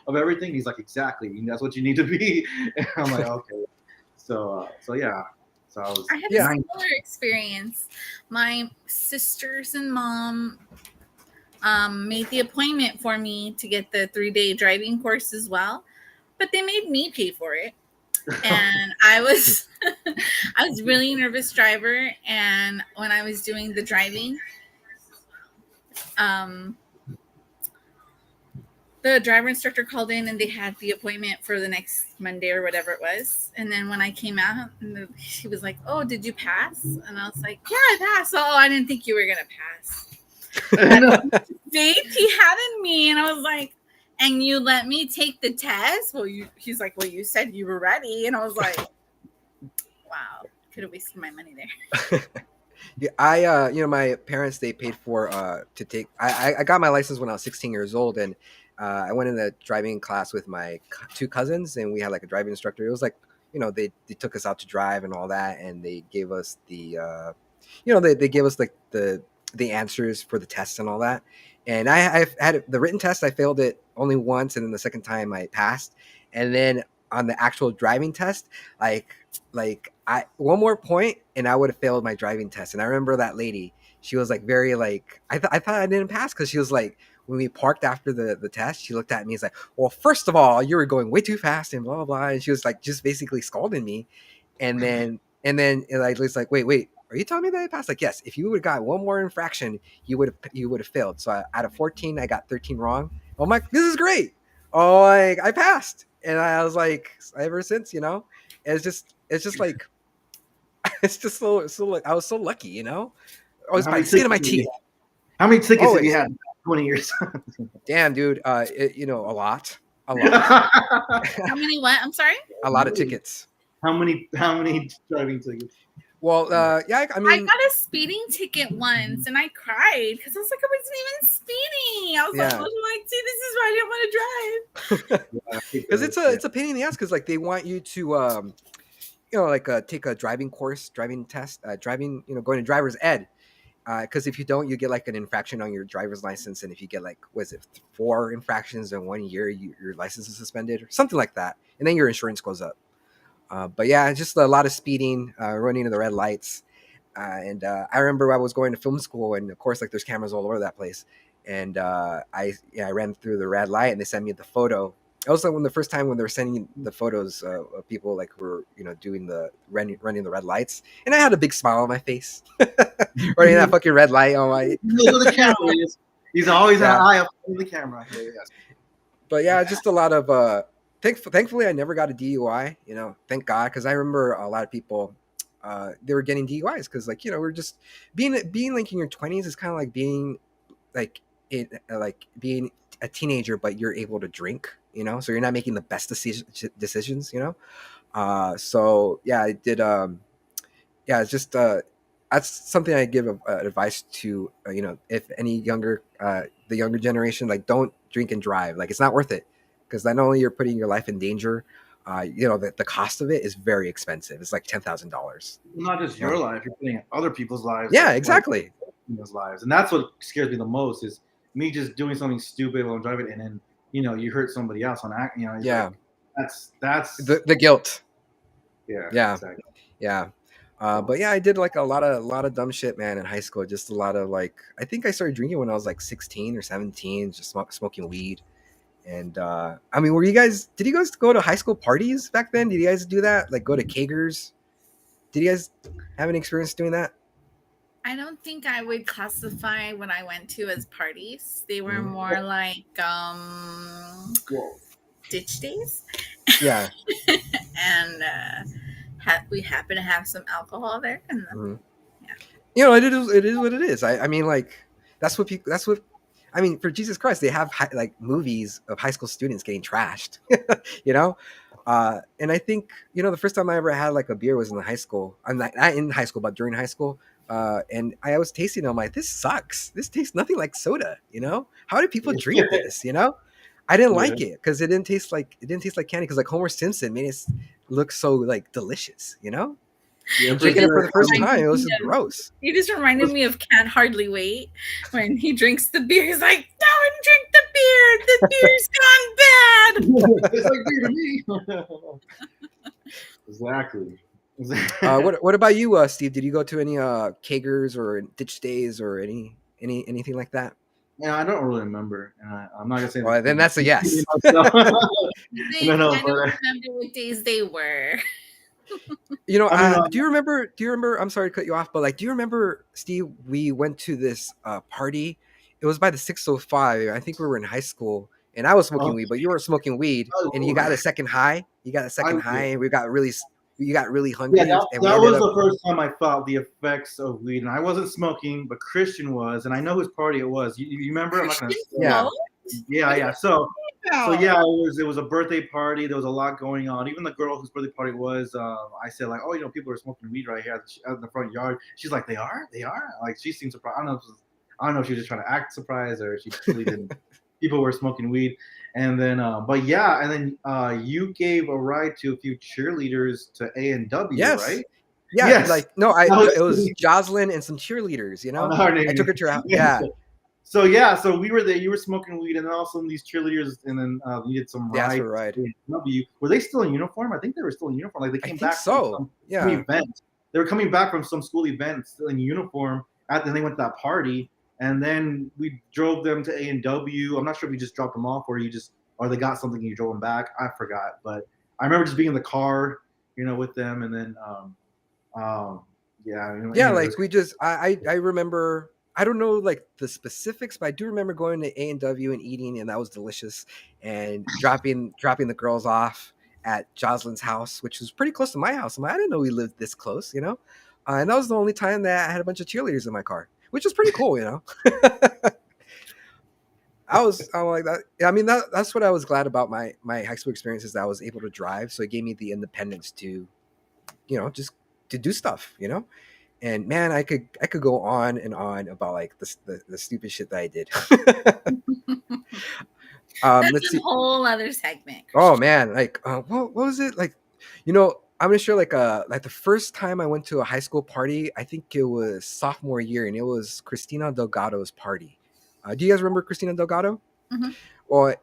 of everything?" He's like, "Exactly. That's what you need to be." And I'm like, "Okay." So yeah. So I had a similar experience. My sisters and mom made the appointment for me to get the 3-day driving course as well, but they made me pay for it. And I was really nervous driver, and when I was doing the driving, the driver instructor called in and they had the appointment for the next Monday or whatever it was. And then when I came out, she was like, "Oh, did you pass?" And I was like, "Yeah, I passed." "Oh, I didn't think you were going to pass." Faith he had in me. And I was like, "And you let me take the test?" He's like, "Well, you said you were ready." And I was like, wow, could have wasted my money there. Yeah, I my parents, they paid for to take. I got my license when I was 16 years old, and I went in the driving class with my 2 cousins, and we had like a driving instructor. It was like, they took us out to drive and all that, and they gave us the they gave us like the answers for the tests and all that. And I've had the written test. I failed it only once, and then the second time I passed. And then on the actual driving test, like I one more point and I would have failed my driving test. And I remember that lady, she was like very like I thought I didn't pass, because she was like, when we parked after the test, she looked at me and was like, "Well, first of all, you were going way too fast," and blah blah blah. And she was like just basically scolding me. And then like it's like, wait, are you telling me that I passed? Like, yes, if you would have got one more infraction, you would have failed. So out of 14, I got 13 wrong. I'm like, this is great. Oh, I passed. And I was like, ever since, it's just like, it's just so like, I was so lucky, I was by the skin of my teeth. How many tickets have you had in 20 years? Damn, dude. A lot. How many what? I'm sorry? A lot of tickets. How many driving tickets? Well, yeah, I mean, I got a speeding ticket once and I cried because I was like, I wasn't even speeding. I was like, see, this is why I didn't want to drive. Because it's a pain in the ass, because like they want you to take a driving course, driving test, driving, going to driver's ed. Because if you don't, you get like an infraction on your driver's license, and if you get like 4 infractions in 1 year, your license is suspended or something like that, and then your insurance goes up. But yeah, just a lot of speeding, running into the red lights, and I remember I was going to film school, and of course, like there's cameras all over that place, and I ran through the red light, and they sent me the photo. It was like when the first time when they were sending the photos of people like who were doing the running the red lights, and I had a big smile on my face, running that fucking red light on my. Look at the camera. He's always Yeah. an eye up on the camera. Yeah, yes. But yeah, just a lot of thankfully I never got a DUI, thank God, because I remember a lot of people they were getting DUIs because like we're just being like in your 20s is kind of like being like being a teenager, but you're able to drink, so you're not making the best decisions. So yeah, I did. Yeah, it's just that's something I give advice to if any the younger generation, like, don't drink and drive. Like, it's not worth it, because not only you're putting your life in danger, the cost of it is very expensive. It's like $10,000. Not just your life, you're putting other people's lives. Yeah, exactly. People's lives, and that's what scares me the most is me just doing something stupid while I'm driving, and then you hurt somebody else on act. Yeah, like, that's the guilt. Yeah. Exactly. Yeah. But yeah, I did like a lot of dumb shit, man, in high school. Just a lot of like, I think I started drinking when I was like 16 or 17, just smoking weed. And I mean, did you guys go to high school parties back then? Did you guys do that? Like, go to kegers? Did you guys have any experience doing that? I don't think I would classify what I went to as parties. They were Mhm. more like Whoa. ditch days. Yeah. And we happen to have some alcohol there. And Mhm. Yeah. It is what it is. I mean, like, that's what I mean, for Jesus Christ, they have like movies of high school students getting trashed, and I think, the first time I ever had like a beer was in high school. I'm not in high school, but during high school. And I was tasting it. I'm like, this sucks. This tastes nothing like soda. How do people drink this? I didn't like it because it didn't taste like candy. Because like Homer Simpson made it look so like delicious. Yeah, Drinking it for the first sure. time, it was just gross. he just reminded me of Can't Hardly Wait when he drinks the beer. He's like, "Don't drink the beer. The beer's gone bad." It's like beer to me. Exactly. What about you, Steve? Did you go to any kegers or ditch days or anything like that? Yeah, I don't really remember, and I'm not gonna say. Well, then that's a yes. They No, I but- don't remember what days they were. Do you remember? I'm sorry to cut you off, but like, do you remember, Steve? We went to this party. It was by the 605. I think we were in high school, and I was smoking weed, but you were smoking weed, and you got a second high. You got a second high, and we got really hungry. Yeah, that and we was ended the up, first time I felt the effects of weed, and I wasn't smoking, but Christian was, and I know whose party it was. You remember? I'm not gonna. Yeah. Yeah. So yeah, it was a birthday party. There was a lot going on. Even the girl whose birthday party was, I said like, oh, people are smoking weed right here out in the front yard. She's like, they are. Like, she seemed surprised. I don't know if she was just trying to act surprised or she really didn't. People were smoking weed, and then you gave a ride to a few cheerleaders to A&W, yes. right? Yeah, Yes. like no, was- it was Jocelyn and some cheerleaders. I took her to her house. Yeah. So we were there. You were smoking weed, and then all of a sudden these cheerleaders, and then you did some Yeah, rides. for a ride. to A&W. Were they still in uniform? I think they were still in uniform. Like, they I came think back so. from some Yeah. event. They were coming back from some school event still in uniform. Then they went to that party, and then we drove them to A&W. I'm not sure if you just dropped them off or they got something and you drove them back. I forgot, but I remember just being in the car, with them, and then Yeah, like we just I remember, I don't know like the specifics, but I do remember going to A&W and eating, and that was delicious, and dropping the girls off at Jocelyn's house, which was pretty close to my house. I didn't know we lived this close, and that was the only time that I had a bunch of cheerleaders in my car, which was pretty cool. I'm like that. I mean, that's what I was glad about my high school experiences, that I was able to drive, so it gave me the independence to, just to do stuff, And man, I could go on and on about like the stupid shit that I did. That's Let's a see. whole other segment. Oh man, like what was it like? I'm gonna share like the first time I went to a high school party. I think it was sophomore year, and it was Christina Delgado's party. Do you guys remember Christina Delgado? Mhm. Well,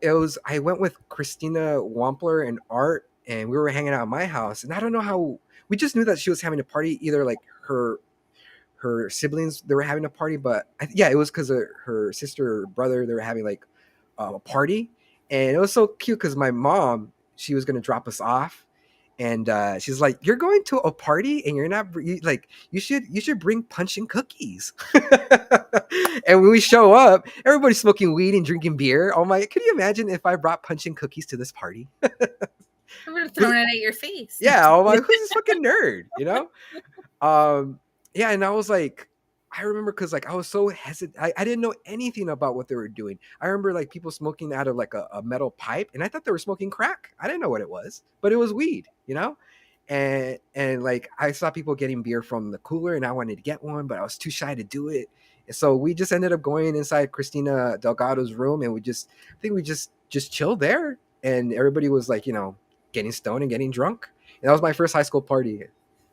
I went with Christina Wampler and Art, and we were hanging out at my house. And I don't know how, we just knew that she was having a party. Either like her her siblings, they were having a party, but yeah, it was because her sister or brother, they were having like a party, and it was so cute because my mom, she was gonna drop us off, and she's like, "You're going to a party, and you're not like you should bring punch and cookies." And when we show up, everybody's smoking weed and drinking beer. Oh my! Can you imagine if I brought punch and cookies to this party? I would have thrown it at your face. Yeah, oh my, who's this fucking nerd? You know? Yeah, and I was like, I remember because like I was so hesitant. I didn't know anything about what they were doing. I remember like people smoking out of like a metal pipe, and I thought they were smoking crack. I didn't know what it was, but it was weed, you know? And like I saw people getting beer from the cooler, and I wanted to get one, but I was too shy to do it. And so we just ended up going inside Christina Delgado's room, and I think we just chilled there, and everybody was like, getting stoned and getting drunk. And that was my first high school party. That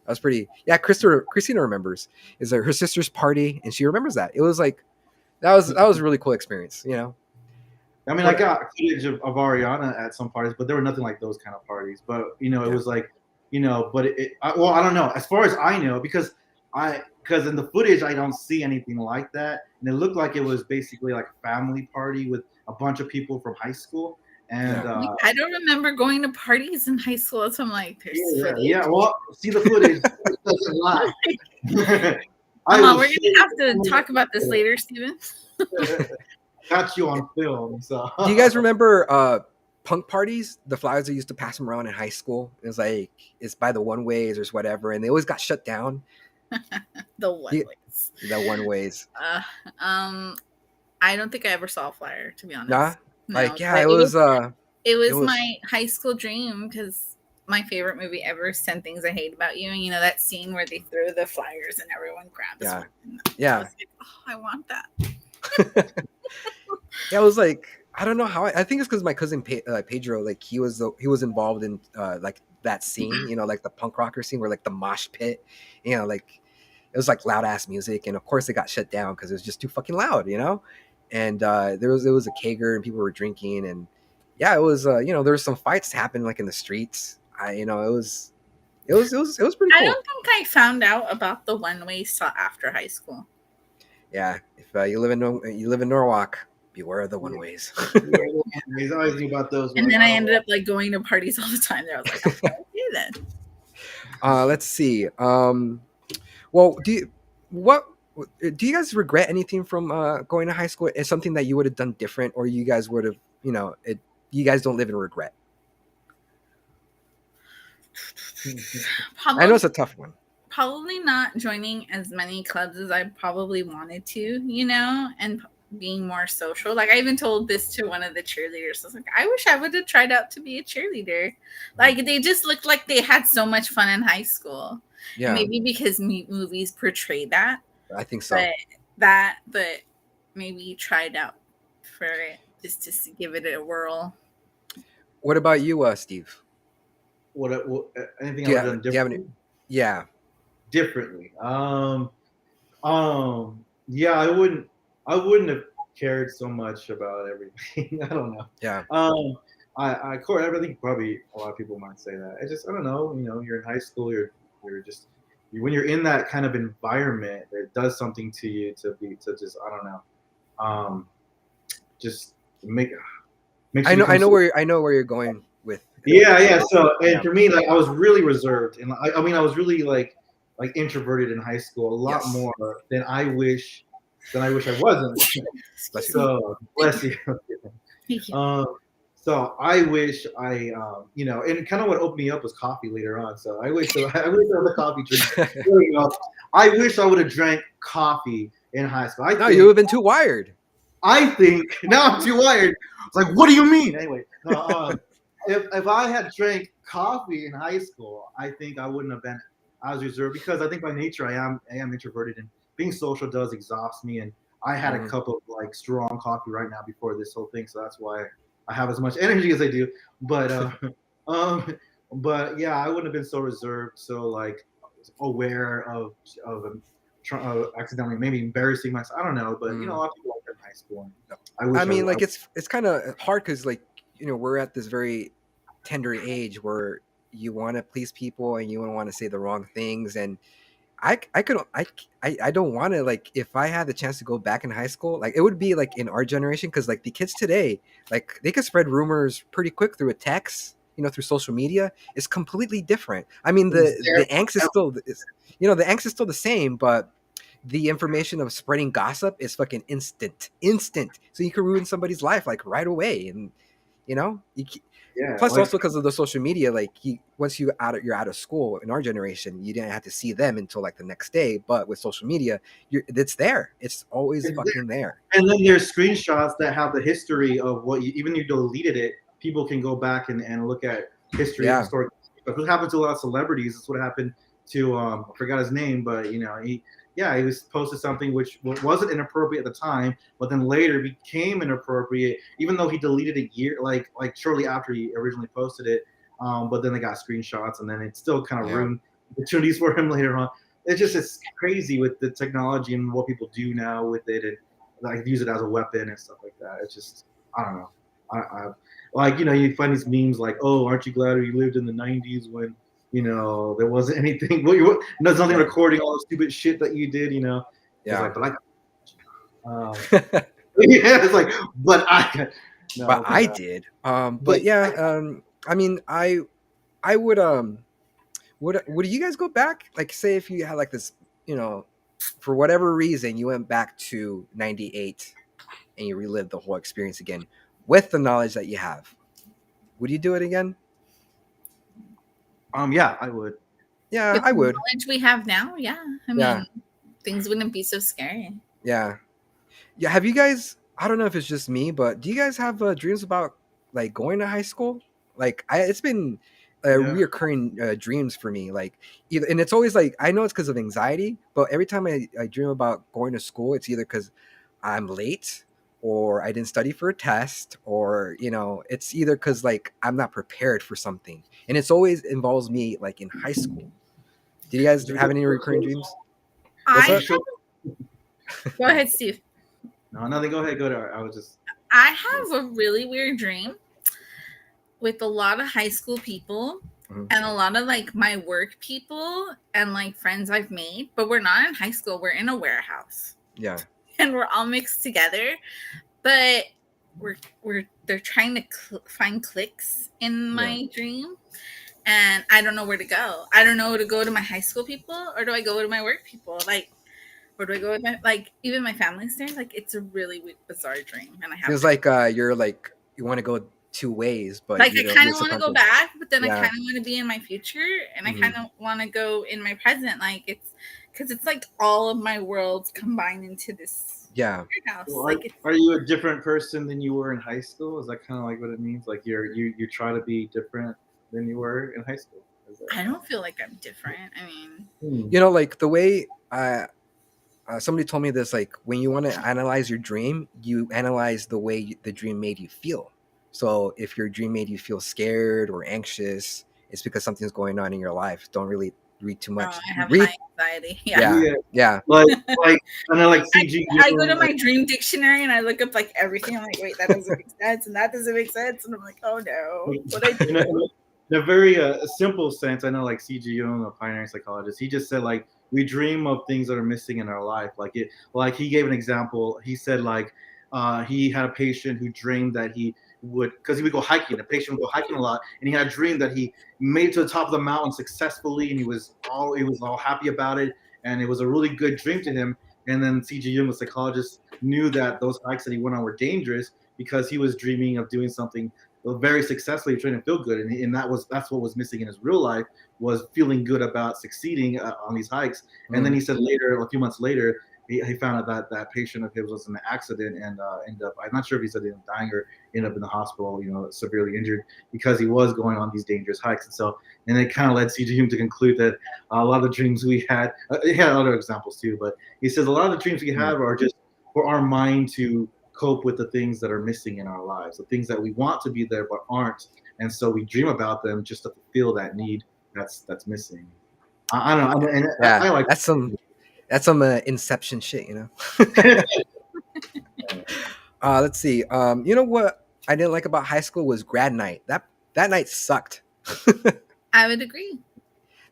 was pretty. Yeah, Christina remembers. Is her sister's party, and she remembers that. It was like that was a really cool experience. I mean, I got footage of Ariana at some parties, but there were nothing like those kind of parties. But it was like, but well, I don't know. As far as I know, because in the footage I don't see anything like that, and it looked like it was basically like a family party with a bunch of people from high school. And I don't remember going to parties in high school, so I'm like, there's footage. Yeah. Well, see the footage. It doesn't lie. We're gonna have to talk about this later, Steven. Got you on film. So, do you guys remember punk parties? The flyers that used to pass them around in high school. It was like it's by the one ways or whatever, and they always got shut down. The one ways. The one ways. I don't think I ever saw a flyer, to be honest. Nah. No, like it was my high school dream because my favorite movie ever, 10 Things I Hate About You, and that scene where they throw the flyers and everyone grabs one. Yeah. I was like, oh, I want that. Yeah, it was like I don't know how. I think it's because my cousin Pedro, like he was involved in like that scene, like the punk rocker scene where like the mosh pit, like it was like loud ass music, and of course it got shut down because it was just too fucking loud, And there was a kegger and people were drinking, and yeah, it was there was some fights happening like in the streets. It was pretty cool. I don't think I found out about the one ways till after high school. Yeah, if you live in Norwalk, beware of the one ways. He's always knew about those. And then I ended up like going to parties all the time. There, I was like, okay, then. Let's see. Well, do you guys regret anything from going to high school? Is something that you would have done different, or you guys would have, you guys don't live in regret? I know it's a tough one. Probably not joining as many clubs as I probably wanted to, and being more social. Like I even told this to one of the cheerleaders. I was like, I wish I would have tried out to be a cheerleader. Like they just looked like they had so much fun in high school. Yeah. Maybe because movies portray that. I think so. But maybe tried out for it just to give it a whirl. What about you, Steve? What anything I would have done differently? Yeah. Differently. Yeah, I wouldn't have cared so much about everything. I don't know. Yeah. I think probably a lot of people might say that. I don't know. You're in high school. You're just when you're in that kind of environment, it does something to you to just I don't know. Just make. I know where you're going with. Yeah. So and for me, like I was really reserved, and I was really like introverted in high school a lot more than I wish I wasn't. Bless you. So bless you. Thank you. So I wish and kind of what opened me up was coffee later on. So I wish I was a coffee drinker. I wish I would have drank coffee in high school. No, you would have been too wired. I think now I'm too wired. It's like, what do you mean? Anyway, if I had drank coffee in high school, I think I wouldn't have been as reserved because I think by nature I am introverted, and being social does exhaust me. And I had a cup of like strong coffee right now before this whole thing, so that's why I have as much energy as I do. But but yeah, I wouldn't have been so reserved, so like aware of accidentally maybe embarrassing myself. I don't know, but a lot of people like that in high school. I mean, like it's kind of hard because like we're at this very tender age where you want to please people and you don't want to say the wrong things, and I could I don't want to, like, if I had the chance to go back in high school, like it would be like in our generation, because like the kids today, like they could spread rumors pretty quick through a text, through social media. It's completely different. I mean, the angst is still the angst is still the same, but the information of spreading gossip is fucking instant. So you can ruin somebody's life like right away, and you. Yeah, Plus, like also because of the social media, like once you're out of school in our generation, you didn't have to see them until like the next day. But with social media, it's there. It's always it's fucking there. And then there's screenshots that have the history of what you, even if you deleted it, people can go back and look at history Yeah. and historic. That's what happened to a lot of celebrities. That's what happened to I forgot his name, but he was posted something which wasn't inappropriate at the time, but then later became inappropriate, even though he deleted it like shortly after he originally posted it. But then they got screenshots, and then it still kind of ruined opportunities for him later on. It's crazy with the technology and what people do now with it, and like use it as a weapon and stuff like that. It's just I don't know. I like you find these memes like, oh, aren't you glad you lived in the '90s when there wasn't anything. There's nothing recording all the stupid shit that you did. Yeah. It's like, yeah, it's like, but I. No, but I did. But yeah. I mean, I would. Would you guys go back? Like, say if you had like this, for whatever reason, you went back to '98 and you relived the whole experience again with the knowledge that you have. Would you do it again? Yeah, I would. Yeah, With I the would. knowledge we have now, yeah. I mean, Yeah. things wouldn't be so scary. Yeah. Yeah. Have you guys? I don't know if it's just me, but do you guys have dreams about like going to high school? Like, it's been reoccurring dreams for me. Like, either, and it's always like I know it's because of anxiety, but every time I dream about going to school, it's either because I'm late or I didn't study for a test, or it's either because like I'm not prepared for something, and it's always involves me like in high school. Do you guys have any recurring dreams? What's I up? have, go ahead, Steve. No, nothing. Go ahead. Go to. I was just. I have a really weird dream with a lot of high school people Mhm. and a lot of like my work people and like friends I've made, but we're not in high school. We're in a warehouse Yeah. and we're all mixed together, but they're trying to find clicks in my dream, and I don't know where to go. I don't know to go to my high school people, or do I go to my work people? Like, or do I go with my, like, even my family's there? Like, it's a really bizarre dream, and I have Feels like you're like you want to go two ways, but like you I don't- kind you're of want to go subconscious. back, but then I Yeah. kind of want to be in my future, and Mhm. I kind of want to go in my present. Like, it's because it's like all of my worlds combined into this Yeah. house. Well, Like, it's, are you a different person than you were in high school? Is that kind of like what it means? Like you try to be different than you were in high school? I don't feel like I'm different. I mean, Like the way somebody told me this, like when you want to analyze your dream, you analyze the way the dream made you feel. So if your dream made you feel scared or anxious, it's because something's going on in your life. Don't really read too much. I have Read, high anxiety. Yeah. yeah. Like and then like CG. I go to my dream dictionary and I look up like everything. I'm like, wait, that doesn't make sense, and that doesn't make sense, and I'm like, oh no, what I do? In a very simple sense, I know like C.G. Jung, a pioneering psychologist, he just said like we dream of things that are missing in our life. Like he gave an example. He said like he had a patient who dreamed that he would, because he would go hiking. The patient would go hiking a lot, and he had a dream that he made it to the top of the mountain successfully, and he was all happy about it, and it was a really good dream to him. And then C.G. Jung, the psychologist, knew that those hikes that he went on were dangerous because he was dreaming of doing something very successfully, trying to feel good, and that's what was missing in his real life, was feeling good about succeeding on these hikes. And then he said later, a few months later, he found out that that patient of his was in an accident and ended up, I'm not sure if he said he ended up dying or ended up in the hospital, severely injured because he was going on these dangerous hikes. And it kind of led C.G. Jung to conclude that a lot of the dreams we had, he had other examples too, but he says a lot of the dreams we have are just for our mind to cope with the things that are missing in our lives, the things that we want to be there but aren't, and so we dream about them just to fulfill that need that's missing. I don't know. And Yeah, I like that's some Inception shit, Let's see. You know what I didn't like about high school was grad night. That night sucked. I would agree.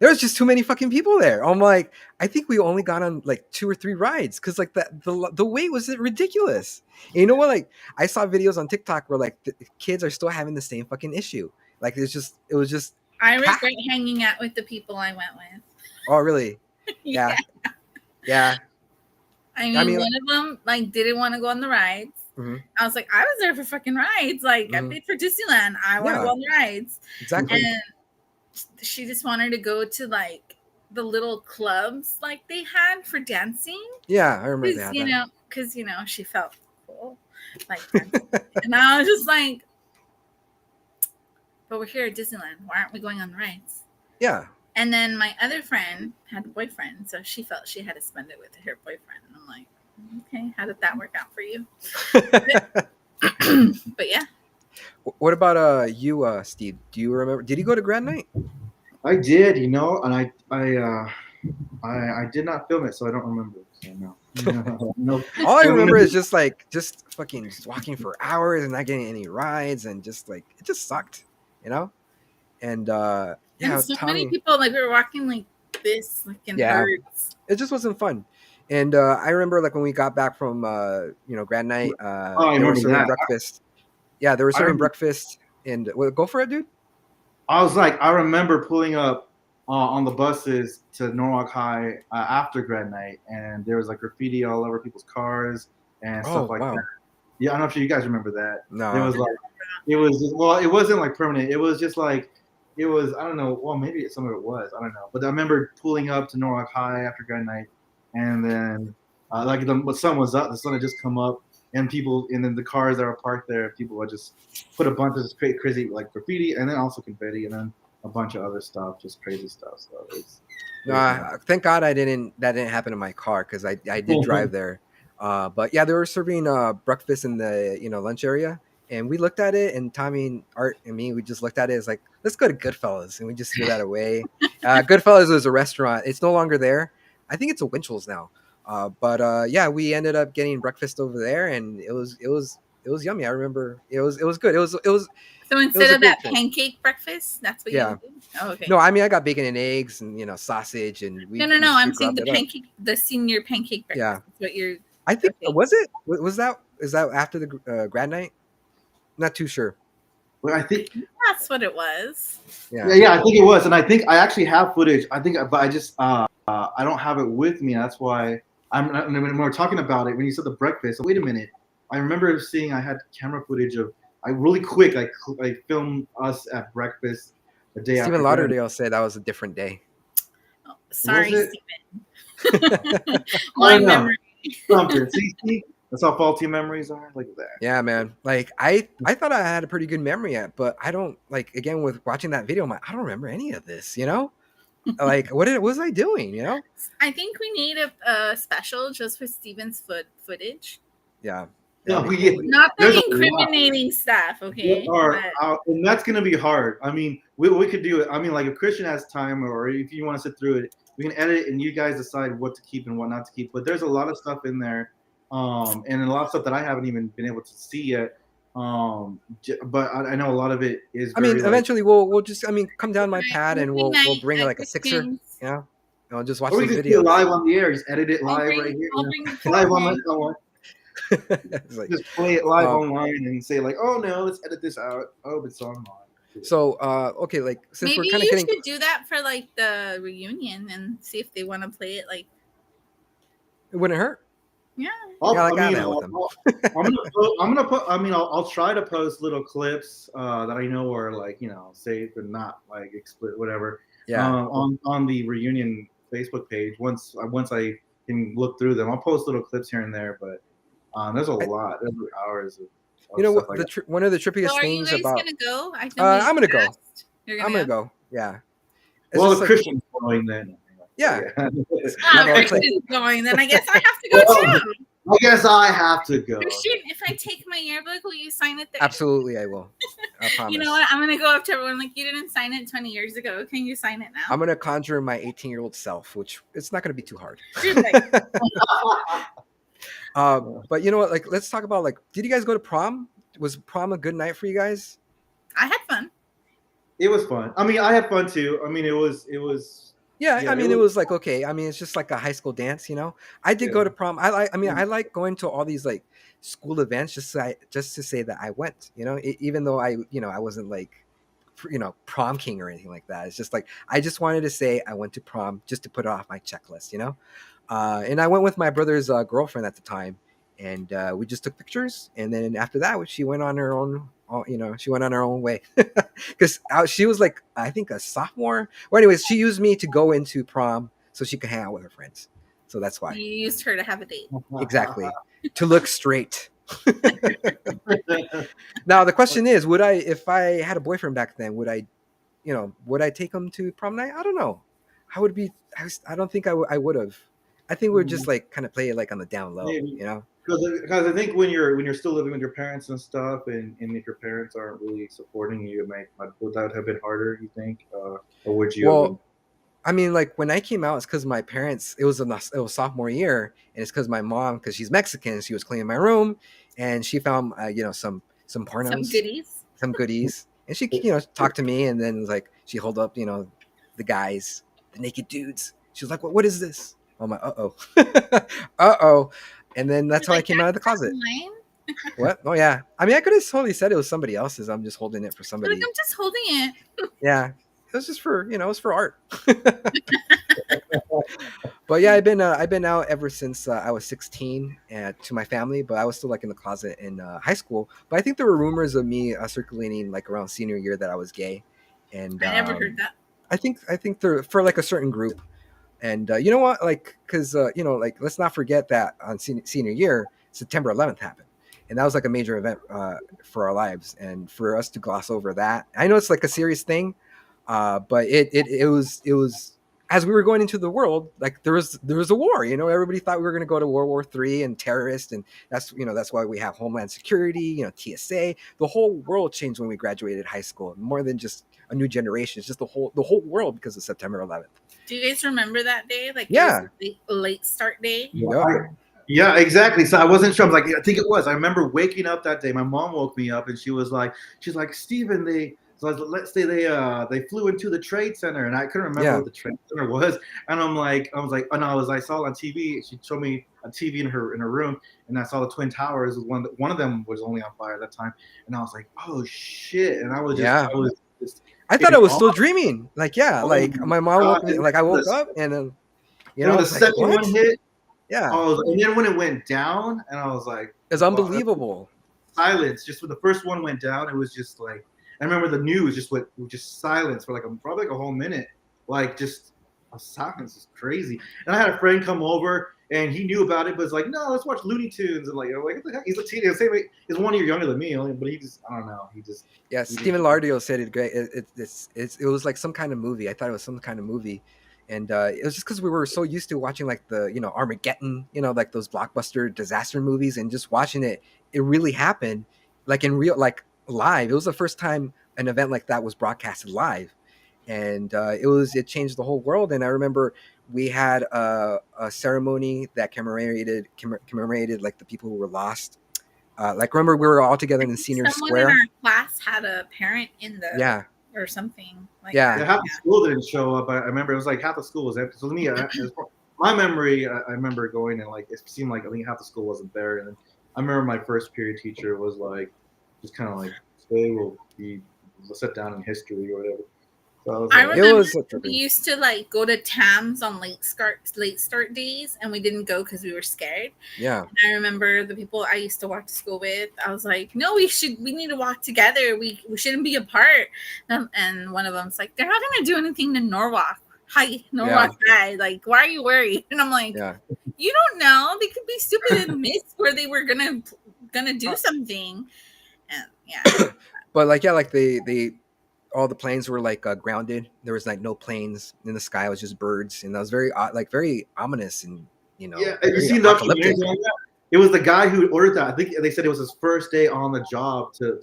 There was just too many fucking people there. I'm like, I think we only got on like 2 or 3 rides because like the wait was ridiculous. And you know what? Like I saw videos on TikTok where like the kids are still having the same fucking issue. Like it was just. I regret hanging out with the people I went with. Oh really? Yeah. Yeah. I mean, one of them like didn't want to go on the rides. Mm-hmm. I was like, I was there for fucking rides. Like I paid for Disneyland. I want to go on the rides. Exactly. And she just wanted to go to like the little clubs like they had for dancing. Yeah, I remember that. You know, because she felt cool, like dancing. And I was just like, but we're here at Disneyland. Why aren't we going on the rides? Yeah. And then my other friend had a boyfriend, so she felt she had to spend it with her boyfriend. And I'm like, okay, how did that work out for you? But yeah. What about you, Steve? Do you remember? Did you go to Grand Night? I did, and I did not film it, so I don't remember. So no. All I remember is just fucking walking for hours and not getting any rides, and just like it just sucked, And yeah, and so Tommy, many people like we were walking like this, like in herds. It just wasn't fun. And I remember like when we got back from Grand Night, they were serving breakfast. Yeah, they were serving breakfast, and go for it, dude. I remember pulling up on the buses to Norwalk High after Grand Night, and there was like graffiti all over people's cars and stuff like that. Yeah, I'm not sure you guys remember that. No, it wasn't like permanent. It was just like, I don't know. Well, maybe some of it was. I don't know. But I remember pulling up to Norwalk High after Grand Night, and then the sun was up. The sun had just come up, and then the cars that were parked there, people would just put a bunch of this crazy like graffiti, and then also confetti, and then a bunch of other stuff, just crazy stuff. So thank God that didn't happen in my car because I did drive there. But yeah, they were serving breakfast in the lunch area, and we looked at it, and Tommy, Art, and me, we just looked at it as like, let's go to Goodfellas, and we just threw that away. Goodfellas was a restaurant; it's no longer there. I think it's a Winchell's now. But yeah, we ended up getting breakfast over there, and it was yummy. I remember it was good. It was. So instead of that pancake breakfast, that's what you did? Oh, okay. No, I mean I got bacon and eggs and sausage and no. I'm saying the pancake, the senior pancake breakfast. Yeah, that's what you're. I think is that after the Grand Night? Not too sure. Well, I think that's what it was. Yeah, I think it was, and I think I actually have footage. I think, but I just I don't have it with me. That's why when we're talking about it, when you said the breakfast, wait a minute. I remember seeing I had camera footage of really quick. I filmed us at breakfast the day after. Stephen Lauderdale said that was a different day. Oh, sorry, Stephen. My memory. Something. See, that's how faulty memories are. Like that. Yeah, man. Like I thought I had a pretty good memory but I don't again with watching that video. I'm like, I don't remember any of this. Like what was I doing? I think we need a special just for Steven's footage. Yeah. No, not the incriminating stuff, okay? And that's gonna be hard. I mean, we could do it. I mean, like if Christian has time, or if you want to sit through it, we can edit it, and you guys decide what to keep and what not to keep. But there's a lot of stuff in there, and a lot of stuff that I haven't even been able to see yet. But I know a lot of it is. Eventually we'll just come down my pad and we'll bring like a 6er, and I'll just watch these videos. Do it live on the air. Just edit it live right here. Live on my phone. Just play it live online and say like, oh no, let's edit this out. Oh, it's online. So okay, like since maybe we're kind of you should do that for like the reunion and see if they want to play it. Like it wouldn't hurt. Yeah. I'm gonna put. I mean, I'll try to post little clips that I know are like safe and not like explicit, whatever. Yeah. On the reunion Facebook page. Once I can look through them, I'll post little clips here and there, but. There's a lot. There's hours of what one of the trippiest things about. Are you guys gonna go? I think I'm gonna go. I'm gonna go. Yeah. Well, if Christian's going, then. Yeah. Christian's going, then I guess I have to go too. I guess I have to go. Christian, if I take my yearbook, will you sign it there? Absolutely, I will. I promise. You know what? I'm gonna go up to everyone like, you didn't sign it 20 years ago. Can you sign it now? I'm gonna conjure my 18-year-old self, which it's not gonna be too hard. But you know what? Like, let's talk about did you guys go to prom? Was prom a good night for you guys? I had fun. It was fun. I mean, I had fun too. I mean, it was Yeah, yeah, I it mean, it was was like okay. I mean, it's just like a high school dance, you know. I did go yeah. to prom. I mean, Mm. I like going to all these like school events just to say that I went. You know, even though I wasn't like, prom king or anything like that. It's just like I just wanted to say I went to prom just to put it off my checklist. And I went with my brother's girlfriend at the time, and we just took pictures. And then after that, she went on her own. She went on her own way because she was like, I think a sophomore. Well, anyways, she used me to go into prom so she could hang out with her friends. So that's why, You used her to have a date. exactly, to look straight. Now the question is, if I had a boyfriend back then, would I take him to prom night? I don't know. I would be. I don't think I would have. I think we'd just like kind of play it like on the down low, Maybe. you know. Because I think when you're still living with your parents and stuff, and if your parents aren't really supporting you, would that have been harder? You think, or would you? Have been, Well, I mean, like when I came out, it's because my parents. It was sophomore year, and it's because my mom, because she's Mexican, she was cleaning my room, and she found some Some pornos, goodies. some goodies, and she talked to me, and then like she held up the guys, the naked dudes. She was like, "What is this?" I'm like, "Uh oh, uh oh," and then that's how I Like, came out of the that's closet. mine. What? Oh yeah. I mean, I could have totally said it was somebody else's. I'm just holding it for Like, somebody. I'm just holding it. Yeah, it was just for it was for art. But yeah, I've been out ever since I was 16 to my family, but I was still like in the closet in high school. But I think there were rumors of me circulating like around senior year that I was gay, and I never heard that. I think there for like a certain group. And you know what? Like, because like let's not forget that on senior year, September 11th happened, and that was like a major event for our lives. And for us to gloss over that, I know it's like a serious thing, but it was as we were going into the world, like there was a war. Everybody thought we were going to go to World War III and terrorists, and that's why we have Homeland Security, TSA. The whole world changed when we graduated high school. More than just a new generation, it's just the whole world because of September 11th. Do you guys remember that day? Like, Yeah. it was a late start day. Yep. yeah, exactly. So I wasn't sure. I was like, I think it was. I remember waking up that day. My mom woke me up, and she's like, Steven, let's say they flew into the Trade Center, and I couldn't remember Yeah. what the Trade Center was. And I was like, oh no, I saw it on TV. She showed me a TV in her room, and I saw the Twin Towers. One of them was only on fire at that time, and I was like, oh shit! And I was Yeah. just I thought I taken was still off. dreaming. Like, yeah, Oh like my my mom woke God. me. Like I woke up and then, When the I was like, second what? one hit, Yeah, and then when it went down, and I was like, it's wow, unbelievable. silence. Just when the first one went down, it was just like I remember the news just silence for probably a whole minute, like just a silence is crazy. And I had a friend come over and he knew about it, but was like, no, let's watch Looney Tunes. And like what the heck? He's a teenager. He's 1 year younger than me, only, but he just I don't know. Yeah, Stephen Lardio said it great. It was like some kind of movie. I thought it was some kind of movie, and it was just because we were so used to watching like the Armageddon, like those blockbuster disaster movies, and just watching it really happened, like in real, like live. It was the first time an event like that was broadcasted live, and it changed the whole world. And I remember we had a ceremony that commemorated like the people who were lost. Like remember we were all together in the senior Someone square. in our class had a parent in the Yeah. or something. Like Yeah. Yeah, half the school didn't show up. I remember it was like half the school was empty. So to me, my memory, I remember going and like it seemed like I think half the school wasn't there. And then I remember my first period teacher was like, just kind of like, today we'll sit down in history or whatever. So I was I like, remember It was so we trippy. used to like go to Tams on late start days, and we didn't go because we were scared. Yeah. And I remember the people I used to walk to school with. I was like, "No, we need to walk together. We shouldn't be apart." And one of them's like, "They're not gonna do anything to Norwalk. Hi, Norwalk High. Like, why are you worried?" And I'm like, Yeah. "You don't know. They could be stupid and miss where they were gonna do something." And yeah, But like, yeah, like they all the planes were like grounded. There was like no planes in the sky. It was just birds, and that was very like very ominous and yeah, have you very seen the apocalyptic. documentary on that? It was the guy who ordered that. I think they said it was his first day on the job to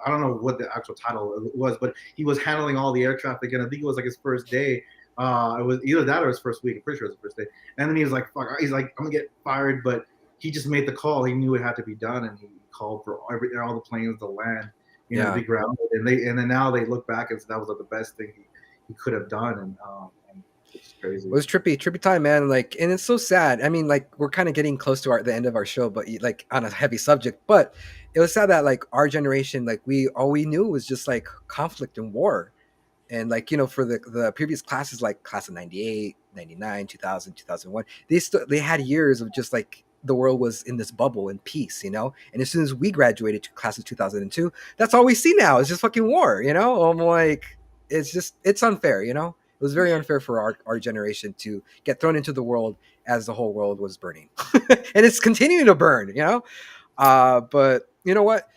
I don't know what the actual title was, but he was handling all the air traffic, and I think it was like his first day. It was either that or his first week. I'm pretty sure it was his first day. And then he was like, "Fuck!" He's like, "I'm gonna get fired," but he just made the call. He knew it had to be done, and he called for all the planes to land. Yeah. to be grounded. And then now they look back and say that was like the best thing he could have done, and it's crazy. It was trippy time, man. Like, and it's so sad. I mean, like, we're kind of getting close to the end of our show, but like on a heavy subject. But it was sad that like our generation, like all we knew was just like conflict and war. And like, for the previous classes, like class of 98, 99, 2000, 2001, they had years of just like the world was in this bubble in peace, And as soon as we graduated to class of 2002, that's all we see now is just fucking war, I'm like, it's unfair, It was very unfair for our generation to get thrown into the world as the whole world was burning. And it's continuing to burn, But you know what?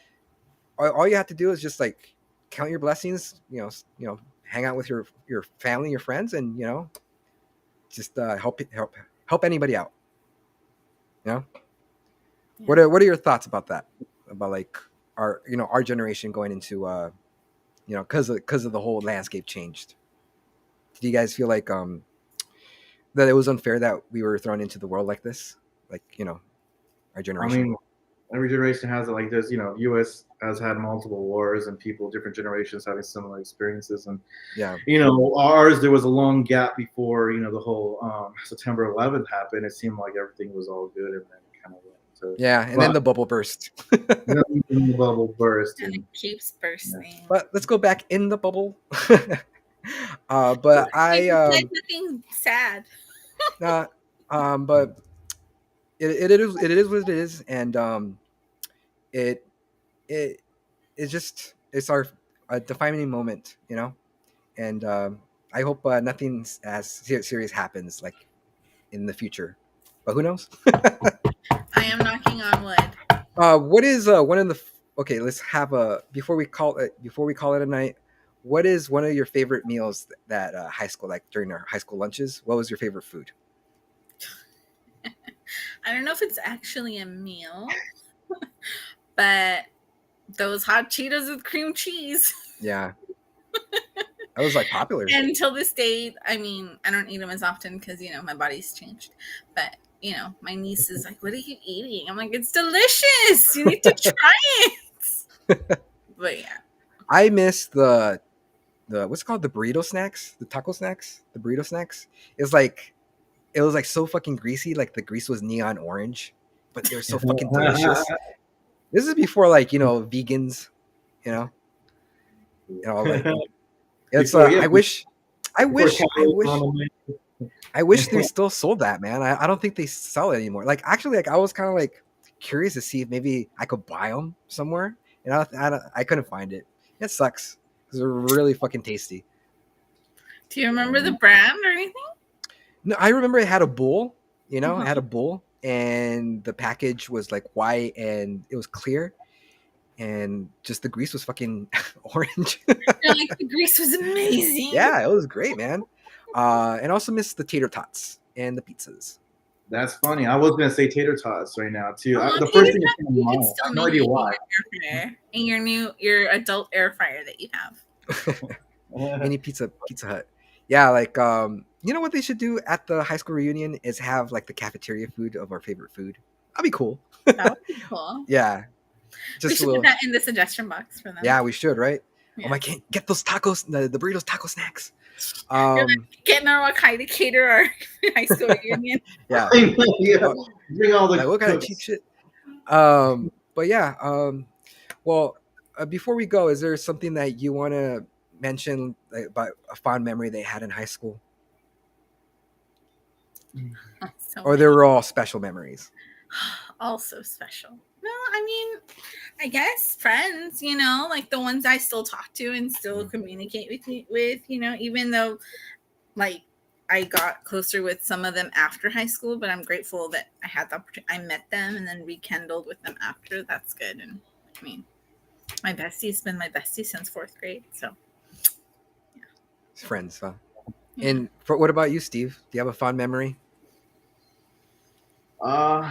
All you have to do is just like count your blessings, hang out with your family, your friends, and just help anybody out. Yeah. What are your thoughts about that? About like our generation going into because of the whole landscape changed. Did you guys feel like that it was unfair that we were thrown into the world like this? Like, our generation. I mean, every generation has it. Like there's, U.S. has had multiple wars and different generations having similar experiences. And, yeah, ours, there was a long gap before, the whole September 11th happened. It seemed like everything was all good, and then it kind of went into. Yeah, and then the bubble burst. Then the bubble burst. And it keeps bursting. But let's go back in the bubble. But like nothing sad. But it is what it is, and it's our defining moment, and I hope nothing as serious happens like in the future, but who knows? I am knocking on wood. What is one of the okay? Let's have before we call it a night. What is one of your favorite meals that high school, like during our high school lunches? What was your favorite food? I don't know if it's actually a meal, but those hot Cheetos with cream cheese. Yeah. That was like popular. And until this day, I mean, I don't eat them as often because, my body's changed. But, my niece is like, what are you eating? I'm like, it's delicious. You need to try it. But yeah. I miss the what's it called? The burrito snacks, the taco snacks, the burrito snacks. It was like so fucking greasy. Like the grease was neon orange, but they were so fucking delicious. This is before like, vegans, like it's I wish they still sold that, man. I don't think they sell it anymore. Like actually, like I was kind of like curious to see if maybe I could buy them somewhere, and I couldn't find it. It sucks because they're really fucking tasty. Do you remember the brand or anything? No, I remember it had a bull. It had a bull, and the package was like white and it was clear, and just the grease was fucking orange. Like the grease was amazing. Yeah, it was great, man. And also miss the tater tots and the pizzas. That's funny. I was gonna say tater tots right now too. Oh, The first thing that you came to can mind. still I have no make idea it why. in your adult air fryer that you have. Mini Pizza Hut. Yeah, like you know what they should do at the high school reunion is have like the cafeteria food of our favorite food. That'd be cool. That would be cool. Yeah. We should put that in the suggestion box for them. Yeah, we should, right? Yeah. Oh my god, get those tacos, the burritos taco snacks. Getting our Wakai to cater our high school reunion. Yeah. Yeah. Bring all the Like, what kind of cooks. cheap shit? But yeah, well, before we go, is there something that you want to mention like, about a fond memory they had in high school? So Or they were all special memories? also special. No, I mean, I guess friends, like the ones I still talk to and still communicate with, even though like I got closer with some of them after high school, but I'm grateful that I had the opportunity. I met them and then rekindled with them after. That's good. And I mean, my bestie's been my bestie since 4th grade. So Friends, huh? Yeah. And what about you, Steve? Do you have a fond memory? No,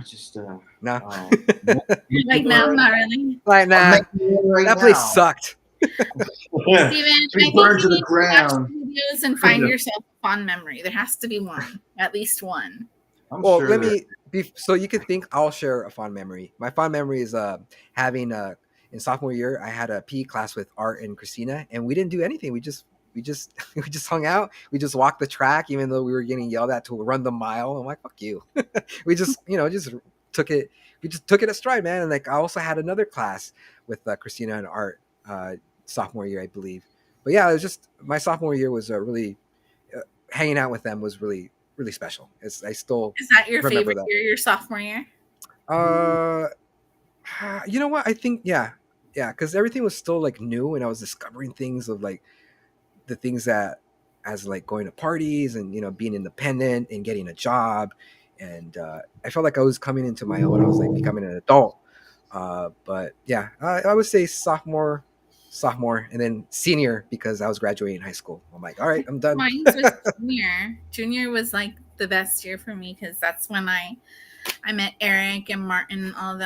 just No. like now, not really. Like, nah, right that place sucked. Steven, I think burned to you the need to watch ground. videos and find yourself a fond memory. There has to be one, at least one. Well, sure so you can think I'll share a fond memory. My fond memory is having in sophomore year, I had a PE class with Art and Christina, and we didn't do anything. We just we just hung out. We just walked the track, even though we were getting yelled at to run the mile. I'm like, fuck you. We just just took it. We just took it a stride, man. And like I also had another class with Christina and Art sophomore year, I believe. But yeah, it was just my sophomore year was really hanging out with them was really really special. I still Is that your remember favorite that. year, your sophomore year? You know what? I think yeah, because everything was still like new, and I was discovering things of like the things that as like going to parties and being independent and getting a job, and I felt like I was coming into my own. I was like becoming an adult. But yeah, I would say sophomore, and then senior because I was graduating high school. I'm like, all right, I'm done. Mine was junior. Junior was like the best year for me because that's when I met Eric and Martin, all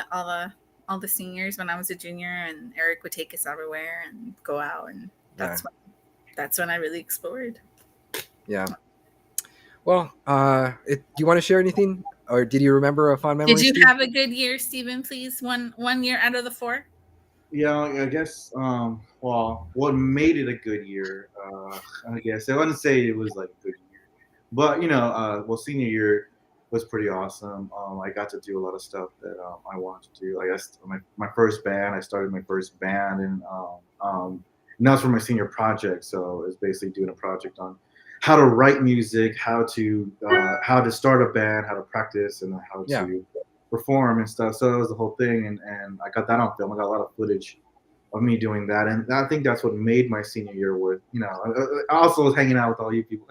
the seniors when I was a junior, and Eric would take us everywhere and go out, and that's when I really explored. Yeah. Well, do you want to share anything, or did you remember a fond memory? Did you Steve? have a good year, Stephen? Please, one year out of the 4. Yeah, I guess. Well, what made it a good year? I guess I wouldn't say it was like a good year, but well, senior year was pretty awesome. I got to do a lot of stuff that I wanted to do. I guess my first band. I started my first band, and that was for my senior project. So it's basically doing a project on how to write music, how to start a band, how to practice, and how to perform and stuff. So that was the whole thing, and I got that on film. I got a lot of footage of me doing that, and I think that's what made my senior year worth. I also was hanging out with all you people,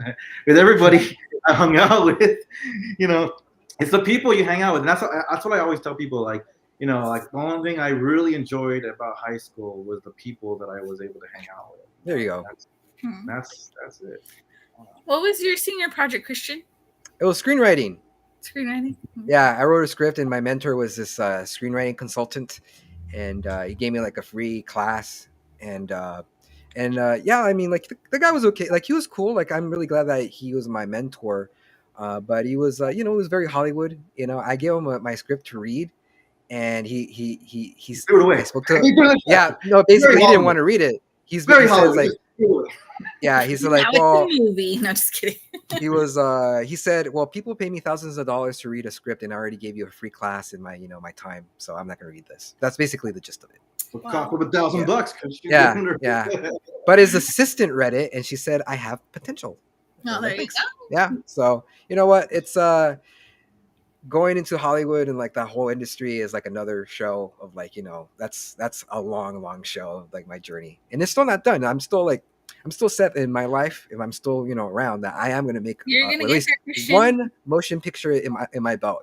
with everybody I hung out with. It's the people you hang out with, and that's what I always tell people. Like the only thing I really enjoyed about high school was the people that I was able to hang out with. There you go. That's it. What was your senior project, Christian? It was screenwriting. Screenwriting. Yeah, I wrote a script, and my mentor was this screenwriting consultant, and he gave me like a free class, and yeah, I mean, like the guy was okay, like he was cool. Like I'm really glad that he was my mentor, but he was, it was very Hollywood. I gave him my script to read, and he's Threw it away. I spoke to basically he didn't want to read it. He says like. Yeah, he's like, well, the movie. No, just kidding. He said, well, people pay me thousands of dollars to read a script, and I already gave you a free class in my, my time, so I'm not going to read this. That's basically the gist of it. Wow. Cost him $1,000. Yeah. But his assistant read it, and she said, I have potential. No, there you go. Yeah. So you know what? It's going into Hollywood and like that whole industry is like another show of like, that's a long show of like my journey, and it's still not done. I'm still set in my life. If I'm still, around, that I am going to make at least one motion picture in my belt.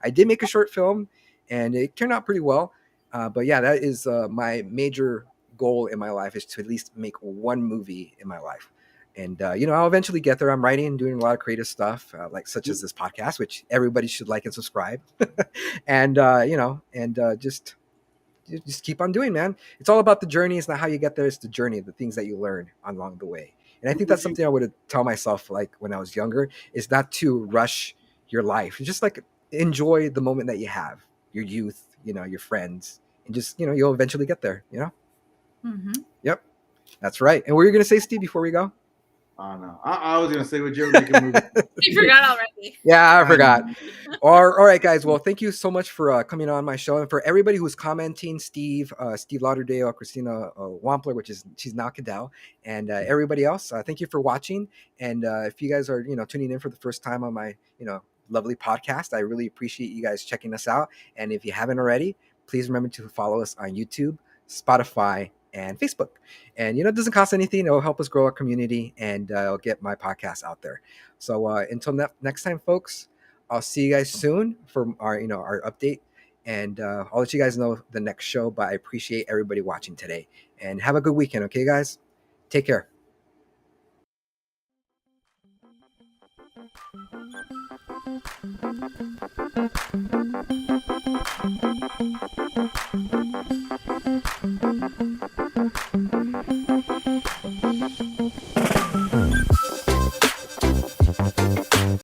I did make a short film, and it turned out pretty well. But yeah, that is my major goal in my life, is to at least make one movie in my life. And I'll eventually get there. I'm writing and doing a lot of creative stuff, like such as this podcast, which everybody should like and subscribe. And just keep on doing, man. It's all about the journey. It's not how you get there. It's the journey, the things that you learn along the way. And I think that's something I would tell myself, like when I was younger, is not to rush your life. Just like enjoy the moment that you have, your youth, your friends, and just, you'll eventually get there, Mm-hmm. Yep. That's right. And what were you going to say, Steve, before we go? Oh, no. I was going to say, would you ever make a movie? You forgot already. Yeah, I forgot. All right, guys. Well, thank you so much for coming on my show. And for everybody who's commenting, Steve Lauderdale, Christina Wampler, she's now Cadell, and everybody else, thank you for watching. And if you guys are, tuning in for the first time on my, lovely podcast, I really appreciate you guys checking us out. And if you haven't already, please remember to follow us on YouTube, Spotify, and Facebook. And it doesn't cost anything. It'll help us grow our community, and it'll get my podcast out there. So until next time, folks, I'll see you guys soon for our our update, and I'll let you guys know the next show. But I appreciate everybody watching today, and have a good weekend. Okay, guys, take care.